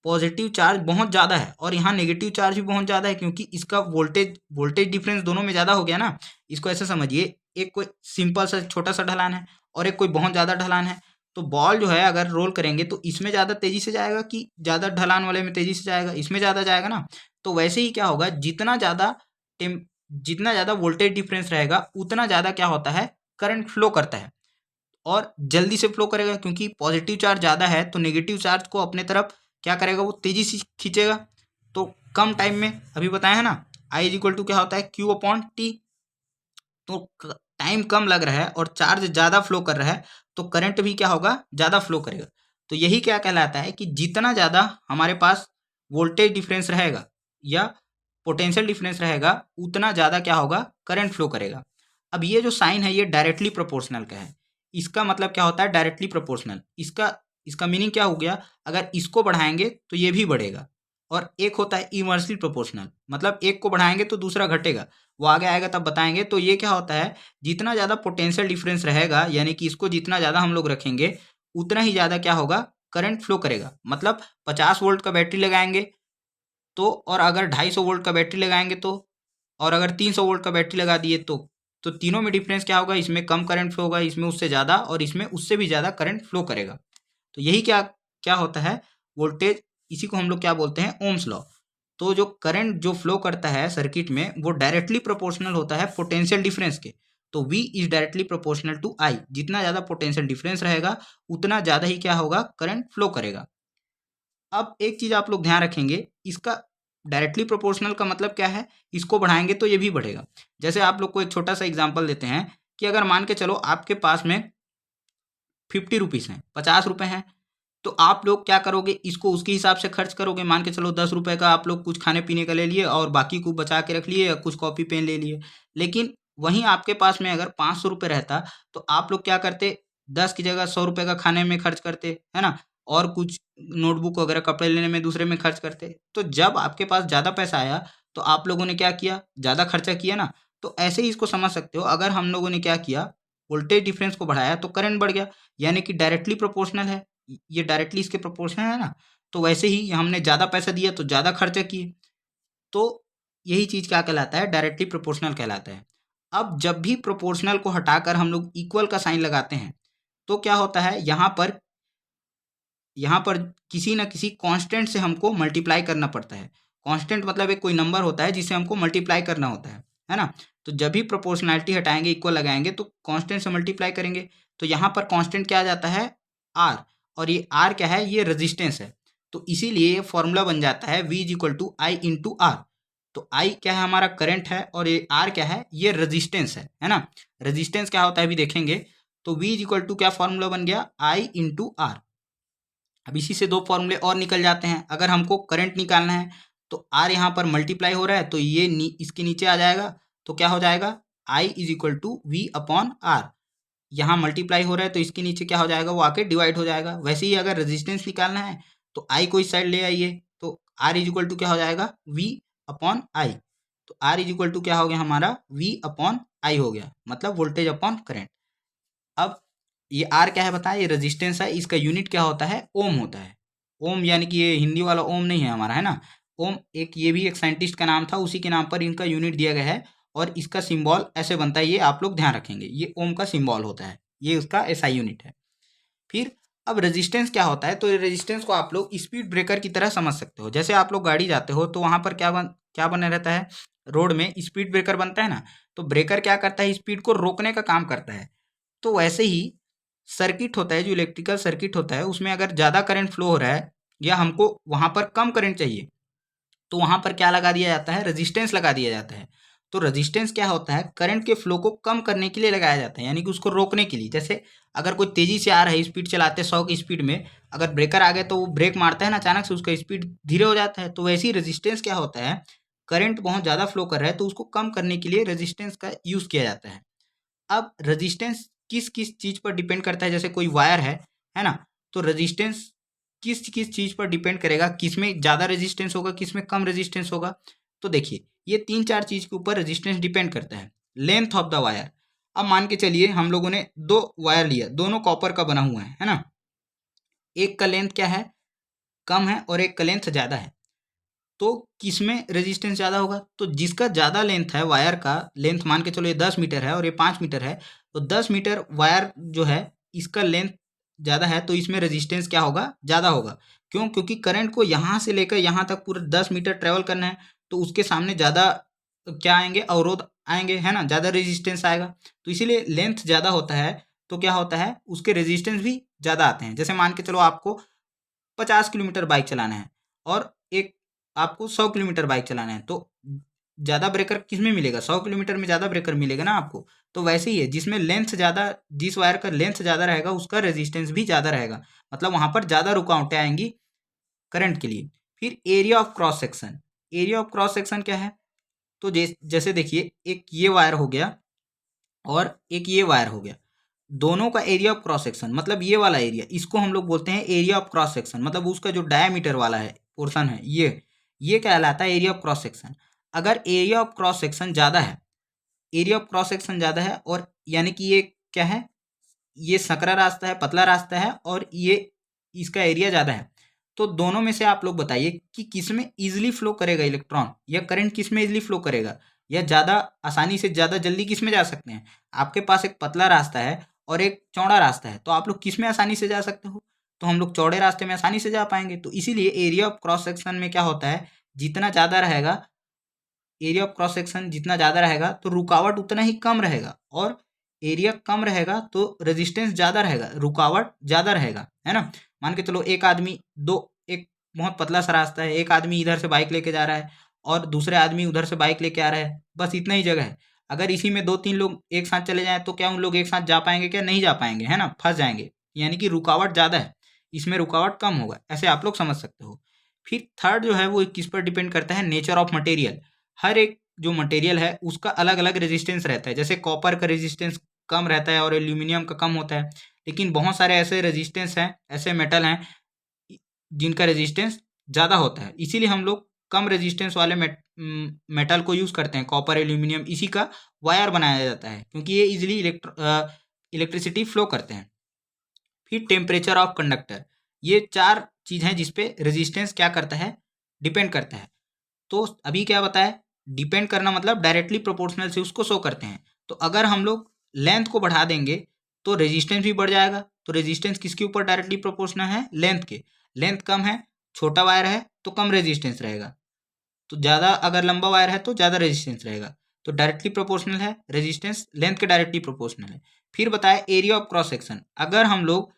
पॉजिटिव चार्ज बहुत ज़्यादा है और यहाँ नेगेटिव चार्ज भी बहुत ज़्यादा है, क्योंकि इसका वोल्टेज डिफरेंस दोनों में ज़्यादा हो गया ना। इसको ऐसे समझिए, एक कोई सिंपल सा छोटा सा ढलान है और एक कोई बहुत ज़्यादा ढलान है। तो बॉल जो है अगर रोल करेंगे तो इसमें ज़्यादा तेज़ी से जाएगा कि ज़्यादा ढलान वाले में तेज़ी से जाएगा, इसमें ज़्यादा जाएगा ना। तो वैसे ही क्या होगा, जितना ज़्यादा वोल्टेज डिफरेंस रहेगा उतना ज़्यादा क्या होता है, करंट फ्लो करता है और जल्दी से फ्लो करेगा, क्योंकि पॉजिटिव चार्ज ज़्यादा है तो नेगेटिव चार्ज को अपने तरफ क्या करेगा, वो तेज़ी से खींचेगा। तो कम टाइम में, अभी बताया है ना, I इज इक्वल टू क्या होता है, Q/T। तो टाइम कम लग रहा है और चार्ज ज़्यादा फ्लो कर रहा है, तो करंट भी क्या होगा, ज़्यादा फ्लो करेगा। तो यही क्या कहलाता है कि जितना ज़्यादा हमारे पास वोल्टेज डिफरेंस रहेगा या पोटेंशियल डिफरेंस रहेगा, उतना ज़्यादा क्या होगा, करंट फ्लो करेगा। अब ये जो साइन है, ये डायरेक्टली प्रोपोर्शनल का है। इसका मतलब क्या होता है, डायरेक्टली प्रोपोर्शनल। इसका मीनिंग क्या हो गया, अगर इसको बढ़ाएंगे तो ये भी बढ़ेगा। और एक होता है इनवर्सली प्रोपोर्शनल, मतलब एक को बढ़ाएंगे तो दूसरा घटेगा, वो आगे आएगा तब बताएंगे। तो ये क्या होता है, जितना ज़्यादा पोटेंशियल डिफरेंस रहेगा, यानी कि इसको जितना ज़्यादा हम लोग रखेंगे उतना ही ज़्यादा क्या होगा, करंट फ्लो करेगा। मतलब 50 वोल्ट का बैटरी लगाएंगे तो, और अगर 250 वोल्ट का बैटरी लगाएंगे तो, और अगर 300 वोल्ट का बैटरी लगा दिए तो तीनों में डिफरेंस क्या होगा, इसमें कम करंट फ्लो होगा, इसमें उससे ज़्यादा, और इसमें उससे भी ज़्यादा करंट फ्लो करेगा। तो यही क्या क्या होता है, वोल्टेज। इसी को हम लोग क्या बोलते हैं, ओम्स लॉ। तो जो करंट जो फ्लो करता है सर्किट में, वो डायरेक्टली प्रोपोर्शनल होता है पोटेंशियल डिफरेंस के। तो V is directly proportional to I। जितना ज़्यादा पोटेंशियल डिफरेंस रहेगा उतना ज़्यादा ही क्या होगा, करंट फ्लो करेगा। अब एक चीज़ आप लोग ध्यान रखेंगे, इसका डायरेक्टली प्रोपोर्शनल का मतलब क्या है, इसको बढ़ाएंगे तो ये भी बढ़ेगा। जैसे आप लोग को एक छोटा सा एग्जांपल देते हैं कि अगर मान के चलो आपके पास में 50 रुपीज़ हैं, 50 रुपये हैं, तो आप लोग क्या करोगे, इसको उसके हिसाब से खर्च करोगे। मान के चलो 10 रुपये का आप लोग कुछ खाने पीने का ले लिए और बाकी को बचा के रख लिए, या कुछ कॉपी पेन ले लिए। लेकिन वहीं आपके पास में अगर 500 रुपये रहता तो आप लोग क्या करते, 10 की जगह 100 रुपये का खाने में खर्च करते, है ना, और कुछ नोटबुक वगैरह कपड़े लेने में दूसरे में खर्च करते। तो जब आपके पास ज़्यादा पैसा आया तो आप लोगों ने क्या किया, ज़्यादा खर्चा किया ना। तो ऐसे ही इसको समझ सकते हो, अगर हम लोगों ने क्या किया, वोल्टेज डिफरेंस को बढ़ाया तो करंट बढ़ गया, यानी कि डायरेक्टली प्रोपोर्शनल है, ये डायरेक्टली इसके प्रोपोर्शनल है ना। तो वैसे ही हमने ज़्यादा पैसा दिया तो ज़्यादा खर्चा किए, तो यही चीज़ क्या कहलाता है, डायरेक्टली प्रोपोर्शनल कहलाता है। अब जब भी प्रोपोर्शनल को हटाकर हम लोग इक्वल का साइन लगाते हैं तो क्या होता है, यहाँ पर किसी न किसी कांस्टेंट से हमको मल्टीप्लाई करना पड़ता है। कांस्टेंट मतलब एक कोई नंबर होता है जिसे हमको मल्टीप्लाई करना होता है ना। तो जब भी प्रोपोर्शनैलिटी हटाएंगे, इक्वल लगाएंगे तो कांस्टेंट से मल्टीप्लाई करेंगे। तो यहाँ पर कांस्टेंट क्या आ जाता है, आर, और ये आर क्या है, ये रेजिस्टेंस है। तो इसीलिए ये फॉर्मूला बन जाता है V is equal to I into R. तो आई क्या है, हमारा करंट है, और ये आर क्या है, ये रेजिस्टेंस है ना। रेजिस्टेंस क्या होता है अभी देखेंगे। तो V इज इक्वल टू क्या फॉर्मूला बन गया, आई इंटू आर। अब इसी से दो फॉर्मूले और निकल जाते हैं। अगर हमको करंट निकालना है तो आर यहाँ पर मल्टीप्लाई हो रहा है तो ये इसके नीचे आ जाएगा, तो क्या हो जाएगा, I is equal to V upon R. यहाँ मल्टीप्लाई हो रहा है तो इसके नीचे क्या हो जाएगा, वो आके डिवाइड हो जाएगा। वैसे ही अगर रेजिस्टेंस निकालना है तो आई को इस साइड ले आइए, तो आर इज इक्वल टू क्या हो जाएगा, वी अपॉन आई। तो आर इज इक्वल टू क्या हो गया हमारा, वी अपॉन आई हो गया, मतलब वोल्टेज अपॉन करंट। अब ये आर क्या है बताएं, ये रेजिस्टेंस है, इसका यूनिट क्या होता है, ओम होता है। ओम यानी कि ये हिंदी वाला ओम नहीं है हमारा, है ना। ओम एक, ये भी एक साइंटिस्ट का नाम था, उसी के नाम पर इनका यूनिट दिया गया है। और इसका सिंबल ऐसे बनता है, ये आप लोग ध्यान रखेंगे, ये ओम का सिंबल होता है, ये उसका एसआई यूनिट है। फिर अब रेजिस्टेंस क्या होता है, तो रेजिस्टेंस को आप लोग स्पीड ब्रेकर की तरह समझ सकते हो। जैसे आप लोग गाड़ी जाते हो तो वहां पर क्या बने रहता है, रोड में स्पीड ब्रेकर बनता है ना। तो ब्रेकर क्या करता है, स्पीड को रोकने का काम करता है। तो वैसे ही सर्किट होता है, जो इलेक्ट्रिकल सर्किट होता है, उसमें अगर ज़्यादा करंट फ्लो हो रहा है या हमको वहाँ पर कम करंट चाहिए तो वहाँ पर क्या लगा दिया जाता है, रेजिस्टेंस लगा दिया जाता है। तो रेजिस्टेंस क्या होता है, करंट के फ्लो को कम करने के लिए लगाया जाता है, यानी कि उसको रोकने के लिए। जैसे अगर कोई तेजी से आ रहा है, स्पीड चलाते 100 की स्पीड में, अगर ब्रेकर आ गए तो वो ब्रेक मारता है ना, अचानक से उसका स्पीड धीरे हो जाता है। तो वैसे ही रेजिस्टेंस क्या होता है, करंट बहुत ज़्यादा फ्लो कर रहा है तो उसको कम करने के लिए रेजिस्टेंस का यूज़ किया जाता है। अब रेजिस्टेंस किस किस चीज़ पर डिपेंड करता है, जैसे कोई वायर है ना। तो रेजिस्टेंस किस किस चीज़ पर डिपेंड करेगा, किस में ज़्यादा रेजिस्टेंस होगा, किस में कम रेजिस्टेंस होगा। तो देखिए ये 3-4 चीज़ के ऊपर रेजिस्टेंस डिपेंड करता है। लेंथ ऑफ द वायर, अब मान के चलिए हम लोगों ने 2 वायर लिया, दोनों कॉपर का बना हुआ है ना। एक का लेंथ क्या है, कम है, और एक का लेंथ ज़्यादा है। तो किसमें रेजिस्टेंस ज़्यादा होगा, तो जिसका ज़्यादा लेंथ है, वायर का लेंथ मान के चलो ये 10 मीटर है और ये 5 मीटर है, तो 10 मीटर वायर जो है इसका लेंथ ज़्यादा है तो इसमें रेजिस्टेंस क्या होगा, ज़्यादा होगा। क्यों, क्योंकि करंट को यहाँ से लेकर यहाँ तक पूरा 10 मीटर ट्रेवल करना है, तो उसके सामने ज़्यादा क्या आएंगे, अवरोध आएंगे, है ना, ज़्यादा रेजिस्टेंस आएगा। तो इसीलिए लेंथ ज़्यादा होता है तो क्या होता है, उसके रेजिस्टेंस भी ज़्यादा आते हैं। जैसे मान के चलो आपको 50 किलोमीटर बाइक चलाना है और एक आपको 100 किलोमीटर बाइक चलाना है, तो ज़्यादा ब्रेकर किस में मिलेगा, 100 किलोमीटर में ज़्यादा ब्रेकर मिलेगा ना आपको। तो वैसे ही है, जिसमें लेंथ ज़्यादा, जिस वायर का लेंथ ज़्यादा रहेगा उसका रेजिस्टेंस भी ज़्यादा रहेगा, मतलब वहाँ पर ज़्यादा रुकावटें आएंगी करंट के लिए। फिर area of cross section, area of cross section क्या है, तो जैसे देखिए एक ये वायर हो गया और एक ये वायर हो गया, दोनों का एरिया ऑफ क्रॉस सेक्शन मतलब ये वाला एरिया, इसको हम लोग बोलते हैं एरिया ऑफ क्रॉस सेक्शन, मतलब उसका जो डायमीटर वाला है पोर्शन है, ये कहलाता है एरिया ऑफ क्रॉस सेक्शन। अगर एरिया ऑफ क्रॉस सेक्शन ज़्यादा है, एरिया ऑफ क्रॉस सेक्शन ज़्यादा है, और यानी कि ये क्या है, ये सकरा रास्ता है, पतला रास्ता है, और ये इसका एरिया ज़्यादा है, तो दोनों में से आप लोग बताइए कि किस में ईजिली फ्लो करेगा इलेक्ट्रॉन, या करंट किस में ईजिली फ्लो करेगा, या ज़्यादा आसानी से ज़्यादा जल्दी किस में जा सकते हैं। आपके पास एक पतला रास्ता है और एक चौड़ा रास्ता है, तो आप लोग किस में आसानी से जा सकते हो, तो हम लोग चौड़े रास्ते में आसानी से जा पाएंगे। तो इसीलिए एरिया ऑफ क्रॉस सेक्शन में क्या होता है, जितना ज़्यादा रहेगा एरिया ऑफ क्रॉस सेक्शन, जितना ज़्यादा रहेगा तो रुकावट उतना ही कम रहेगा, और एरिया कम रहेगा तो रेजिस्टेंस ज़्यादा रहेगा, रुकावट ज़्यादा रहेगा, है ना। मान के चलो एक आदमी एक बहुत पतला सा रास्ता है, एक आदमी इधर से बाइक लेके जा रहा है और दूसरे आदमी उधर से बाइक लेके आ रहा है, बस इतना ही जगह है। अगर इसी में 2-3 लोग एक साथ चले जाएं तो क्या उन लोग एक साथ जा पाएंगे, क्या नहीं जा पाएंगे, है ना, फंस जाएंगे। यानी कि रुकावट ज़्यादा है, इसमें रुकावट कम होगा, ऐसे आप लोग समझ सकते हो। फिर थर्ड जो है वो किस पर डिपेंड करता है, नेचर ऑफ मटेरियल। हर एक जो मटेरियल है उसका अलग अलग रेजिस्टेंस रहता है। जैसे कॉपर का रेजिस्टेंस कम रहता है और एल्यूमिनियम का कम होता है, लेकिन बहुत सारे ऐसे रेजिस्टेंस हैं, ऐसे मेटल हैं जिनका रेजिस्टेंस ज़्यादा होता है। इसीलिए हम लोग कम रेजिस्टेंस वाले मेटल को यूज़ करते हैं, कॉपर, एल्यूमिनियम। इसी का वायर बनाया जाता है क्योंकि ये इजीली इलेक्ट्रिसिटी फ्लो करते हैं। फिर टेम्परेचर ऑफ कंडक्टर, ये 4 चीज़ हैं जिस पे रेजिस्टेंस क्या करता है, डिपेंड करता है। तो अभी क्या बताया, डिपेंड करना मतलब डायरेक्टली प्रोपोर्शनल से उसको शो करते हैं। तो अगर हम लोग लेंथ को बढ़ा देंगे तो रेजिस्टेंस भी बढ़ जाएगा। तो रेजिस्टेंस किसके ऊपर डायरेक्टली प्रोपोर्शनल है, लेंथ के। लेंथ कम है, छोटा वायर है तो कम रेजिस्टेंस रहेगा, तो ज़्यादा अगर लंबा वायर है तो ज़्यादा रेजिस्टेंस रहेगा। तो डायरेक्टली प्रोपोर्शनल है, रेजिस्टेंस लेंथ के डायरेक्टली प्रोपोर्शनल है। फिर बताया एरिया ऑफ क्रॉस सेक्शन, अगर हम लोग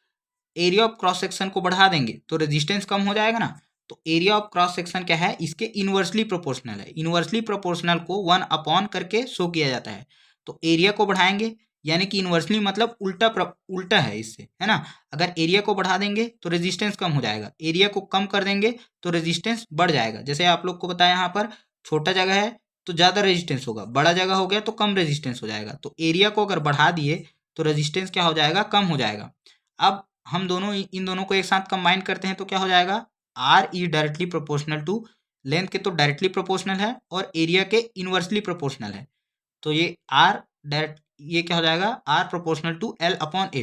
एरिया ऑफ क्रॉस सेक्शन को बढ़ा देंगे तो रेजिस्टेंस कम हो जाएगा ना। तो एरिया ऑफ क्रॉस सेक्शन क्या है, इसके इनवर्सली प्रोपोर्शनल है। इनवर्सली प्रोपोर्शनल को 1 अपॉन करके शो किया जाता है। तो एरिया को बढ़ाएंगे यानी कि इनवर्सली मतलब उल्टा है इससे, है ना। अगर एरिया को बढ़ा देंगे तो रेजिस्टेंस कम हो जाएगा, एरिया को कम कर देंगे तो रेजिस्टेंस बढ़ जाएगा। जैसे आप लोग को बताया यहाँ पर छोटा जगह है तो ज़्यादा रेजिस्टेंस होगा, बड़ा जगह हो गया तो कम रेजिस्टेंस हो जाएगा। तो एरिया को अगर बढ़ा दिए तो रेजिस्टेंस क्या हो जाएगा, कम हो जाएगा। अब हम दोनों इन दोनों को एक साथ कंबाइन करते हैं तो क्या हो जाएगा, R is directly proportional to length के, तो डायरेक्टली प्रोपोर्शनल है, और एरिया के इनवर्सली प्रोपोर्शनल है। तो ये आर डायरेक्ट, ये क्या हो जाएगा, R proportional to L upon A.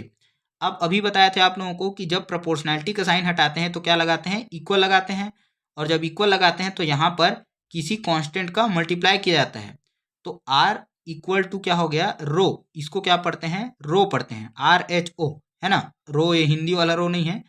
अब अभी बताया था आप लोगों को कि जब प्रोपोर्शनैलिटी का साइन हटाते हैं तो क्या लगाते हैं, इक्वल लगाते हैं। और जब इक्वल लगाते हैं तो यहाँ पर किसी कांस्टेंट का मल्टीप्लाई किया जाता है। तो आर इक्वल टू क्या हो गया, रो। इसको क्या पढ़ते हैं, रो पढ़ते हैं, आर एच ओ, है ना। रो ये हिंदी वाला रो नहीं है,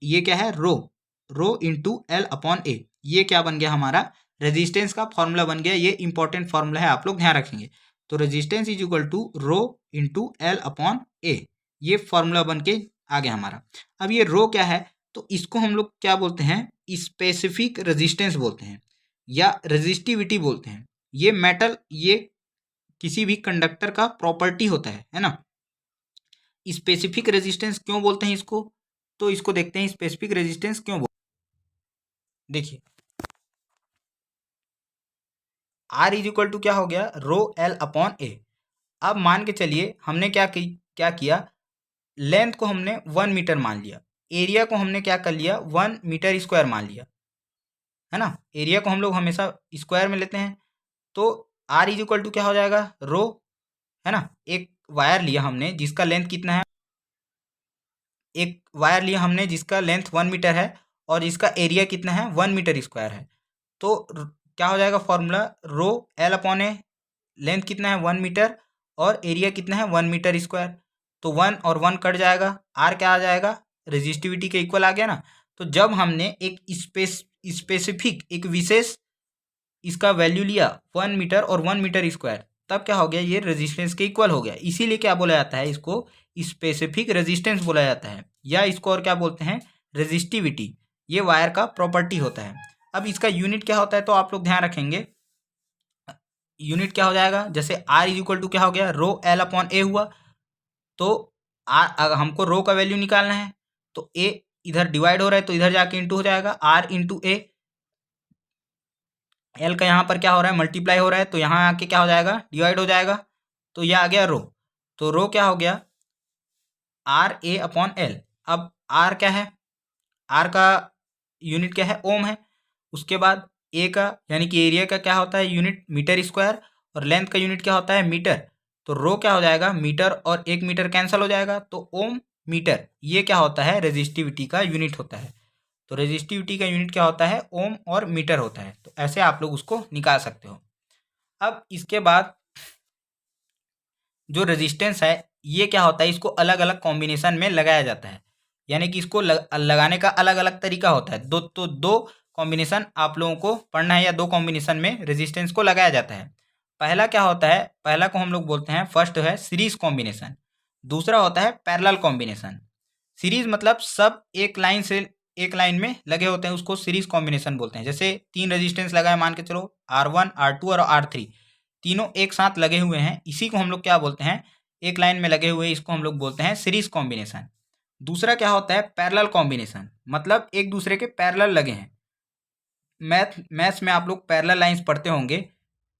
ये क्या है, रो। रो इंटू एल अपॉन ए, ये क्या बन गया हमारा, रेजिस्टेंस का फॉर्मूला बन गया। ये इंपॉर्टेंट फॉर्मूला है, आप लोग ध्यान रखेंगे। तो resistance is equal to rho into L upon A, ये फॉर्मूला बन के आ गया हमारा। अब ये रो क्या है, तो इसको हम लोग क्या बोलते हैं, स्पेसिफिक रेजिस्टेंस बोलते हैं या रेजिस्टिविटी बोलते हैं। ये मेटल, ये किसी भी कंडक्टर का प्रॉपर्टी होता है ना। स्पेसिफिक रेजिस्टेंस क्यों बोलते हैं इसको, तो इसको देखते हैं स्पेसिफिक रेजिस्टेंस क्यों बोलते। देखिए आर इज इक्वल टू क्या हो गया, रो एल अपॉन ए। अब मान के चलिए हमने क्या किया, लेंथ को हमने 1 मीटर मान लिया, एरिया को हमने क्या कर लिया, 1 मीटर स्क्वायर मान लिया, है ना। एरिया को हम लोग हमेशा स्क्वायर में लेते हैं। तो आर इज इक्वल टू क्या हो जाएगा, रो, है ना। एक वायर लिया हमने जिसका लेंथ कितना है, एक वायर लिया हमने जिसका लेंथ 1 मीटर है और इसका एरिया कितना है, 1 मीटर स्क्वायर है। तो क्या हो जाएगा फॉर्मूला, रो एल अपॉन ए, लेंथ कितना है 1 मीटर और एरिया कितना है 1 मीटर स्क्वायर। तो 1 और 1 कट जाएगा, आर क्या आ जाएगा, रेजिस्टिविटी के इक्वल आ गया ना। तो जब हमने एक स्पेसिफिक, एक विशेष इसका वैल्यू लिया 1 मीटर और 1 मीटर स्क्वायर, तब क्या हो गया, ये रेजिस्टेंस के इक्वल हो गया। इसीलिए क्या बोला जाता है, इसको स्पेसिफिक रेजिस्टेंस बोला जाता है, या इसको और क्या बोलते हैं, रेजिस्टिविटी। ये वायर का प्रॉपर्टी होता है। अब इसका यूनिट क्या होता है तो आप लोग ध्यान रखेंगे, यूनिट क्या हो जाएगा, जैसे आर इज इक्वल टू क्या हो गया, रो एल अपॉन ए हुआ। तो आर, हमको रो का वैल्यू निकालना है तो ए इधर डिवाइड हो रहा है तो इधर जाके इंटू हो जाएगा, आर इंटू ए। एल का यहाँ पर क्या हो रहा है, मल्टीप्लाई हो रहा है, तो यहाँ आके क्या हो जाएगा, डिवाइड हो जाएगा। तो ये आ गया रो। तो रो क्या हो गया, आर ए अपॉन एल। अब आर क्या है, आर का यूनिट क्या है, ओम है। उसके बाद ए का यानी कि एरिया का क्या होता है यूनिट, मीटर स्क्वायर, और लेंथ का यूनिट क्या होता है, मीटर। तो रो क्या हो जाएगा, मीटर और 1 मीटर कैंसिल हो जाएगा, तो ओम मीटर। ये क्या होता है, रेजिस्टिविटी का यूनिट होता है। तो रेजिस्टिविटी का यूनिट क्या होता है, ओम और मीटर होता है। तो ऐसे आप लोग उसको निकाल सकते हो। अब इसके बाद जो रेजिस्टेंस है ये क्या होता है, इसको अलग अलग कॉम्बिनेशन में लगाया जाता है, यानी कि इसको लगाने का अलग अलग तरीका होता है। दो कॉम्बिनेशन आप लोगों को पढ़ना है, या 2 कॉम्बिनेशन में रेजिस्टेंस को लगाया जाता है। पहला क्या होता है, पहला को हम लोग बोलते हैं, फर्स्ट है सीरीज कॉम्बिनेशन, दूसरा होता है पैरेलल कॉम्बिनेशन। सीरीज मतलब सब एक लाइन से एक लाइन में लगे होते हैं, उसको सीरीज कॉम्बिनेशन बोलते हैं। जैसे 3 रेजिस्टेंस लगाए मान के चलो, R1 R2 और R3, तीनों एक साथ लगे हुए हैं, इसी को हम लोग क्या बोलते हैं, एक लाइन में लगे हुए, इसको हम लोग बोलते हैं सीरीज कॉम्बिनेशन। दूसरा क्या होता है, पैरेलल कॉम्बिनेशन, मतलब एक दूसरे के पैरेलल लगे हैं। मैथ्स में आप लोग पैरेलल लाइंस पढ़ते होंगे,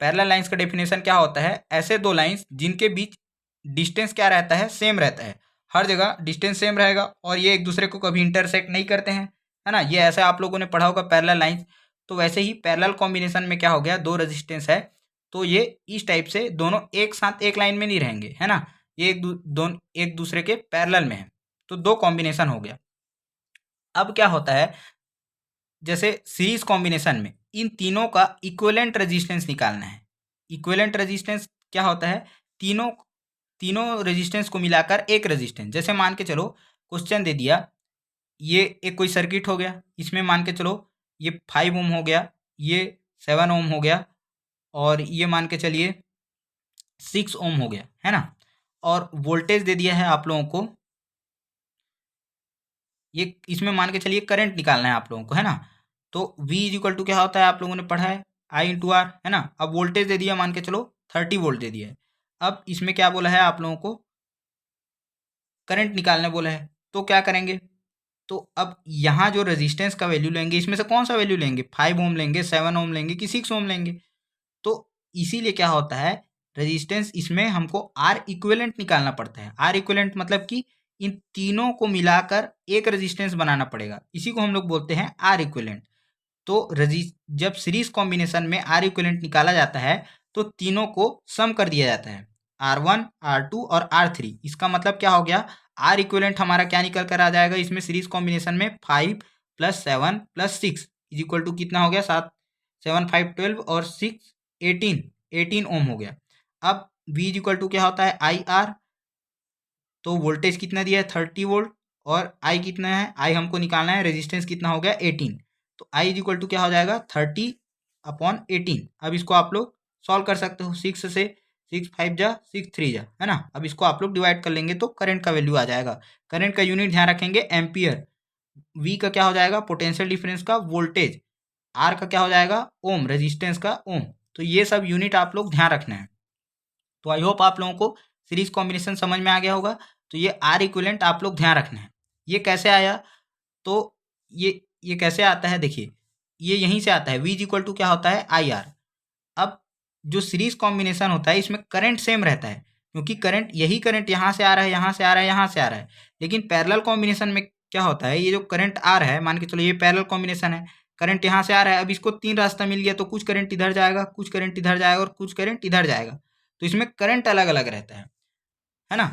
पैरेलल लाइंस का डेफिनेशन क्या होता है, ऐसे दो लाइंस जिनके बीच डिस्टेंस क्या रहता है, सेम रहता है, हर जगह डिस्टेंस सेम रहेगा और ये एक दूसरे को कभी इंटरसेक्ट नहीं करते हैं, है ना। ये ऐसा आप लोगों ने पढ़ा होगा पैरेलल लाइंस। तो वैसे ही पैरेलल कॉम्बिनेशन में क्या हो गया, दो रेजिस्टेंस है तो ये इस टाइप से दोनों एक साथ एक लाइन में नहीं रहेंगे, है ना। ये एक दूसरे के पैरेलल में है, तो दो कॉम्बिनेशन हो गया। अब क्या होता है, जैसे सीरीज कॉम्बिनेशन में इन तीनों का इक्विवेलेंट रेजिस्टेंस निकालना है। इक्विवेलेंट रेजिस्टेंस क्या होता है, तीनों तीनों रेजिस्टेंस को मिलाकर एक रेजिस्टेंस। जैसे मान के चलो क्वेश्चन दे दिया, ये एक कोई सर्किट हो गया, इसमें मान के चलो ये 5 ओम हो गया, ये 7 ओम हो गया और ये मान के चलिए 6 ओम हो गया, है ना। और वोल्टेज दे दिया है आप लोगों को, ये इसमें मान के चलिए करंट निकालना है आप लोगों को, है ना। तो V इज इक्वल टू क्या होता है, आप लोगों ने पढ़ा है I इंटू आर, है ना। अब वोल्टेज दे दिया, मान के चलो 30 वोल्ट दे दिया है। अब इसमें क्या बोला है, आप लोगों को करंट निकालने बोला है, तो क्या करेंगे, तो अब यहाँ जो रेजिस्टेंस का वैल्यू लेंगे, इसमें से कौन सा वैल्यू लेंगे, 5 ओम लेंगे, 7 ओम लेंगे कि 6 ओम लेंगे। तो इसीलिए क्या होता है, रेजिस्टेंस इसमें हमको आर इक्विवेलेंट निकालना पड़ता है। आर इक्विवेलेंट मतलब कि इन तीनों को मिलाकर एक रेजिस्टेंस बनाना पड़ेगा, इसी को हम लोग बोलते हैं आर इक्विवेलेंट। तो जब सीरीज कॉम्बिनेशन में आर इक्विवेलेंट निकाला जाता है तो तीनों को सम कर दिया जाता है, R1, R2 और R3। इसका मतलब क्या हो गया, आर इक्विवेलेंट हमारा क्या निकल कर आ जाएगा, इसमें सीरीज कॉम्बिनेशन में 5 + 7 + 6 इज इक्वल टू कितना हो गया, 7 7 5 12 और 6 18 ओम हो गया। अब V इज इक्वल टू क्या होता है, IR। तो वोल्टेज कितना दिया है, 30 वोल्ट, और I कितना है, I हमको निकालना है, रेजिस्टेंस कितना हो गया, 18। तो I इज इक्वल टू क्या हो जाएगा, 30/18। अब इसको आप लोग सॉल्व कर सकते हो, 6 से 6 5 जा 6 3 जा, है ना। अब इसको आप लोग डिवाइड कर लेंगे तो करंट का वैल्यू आ जाएगा। करंट का यूनिट ध्यान रखेंगे एम्पियर। V का क्या हो जाएगा, पोटेंशियल डिफरेंस का वोल्टेज। R का क्या हो जाएगा, ओम, रेजिस्टेंस का ओम। तो ये सब यूनिट आप लोग ध्यान रखना है। तो आई होप आप लोगों को सीरीज कॉम्बिनेशन समझ में आ गया होगा। तो ये आर इक्विवेलेंट आप लोग ध्यान रखना है। ये कैसे आया, तो ये कैसे आता है, देखिए ये यहीं से आता है। V इज इक्वल टू क्या होता है, IR। अब जो सीरीज कॉम्बिनेशन होता है इसमें करंट सेम रहता है, क्योंकि करंट यही करंट यहाँ से आ रहा है, यहाँ से आ रहा है, यहाँ से आ रहा है। लेकिन पैरेलल कॉम्बिनेशन में क्या होता है, ये जो करंट आ रहा है, मान के चलो ये पैरेलल कॉम्बिनेशन है, करंट यहाँ से आ रहा है, अब इसको 3 रास्ता मिल गया, तो कुछ करंट इधर जाएगा, कुछ करंट इधर जाएगा और कुछ करंट इधर जाएगा। तो इसमें करंट अलग अलग रहता है ना।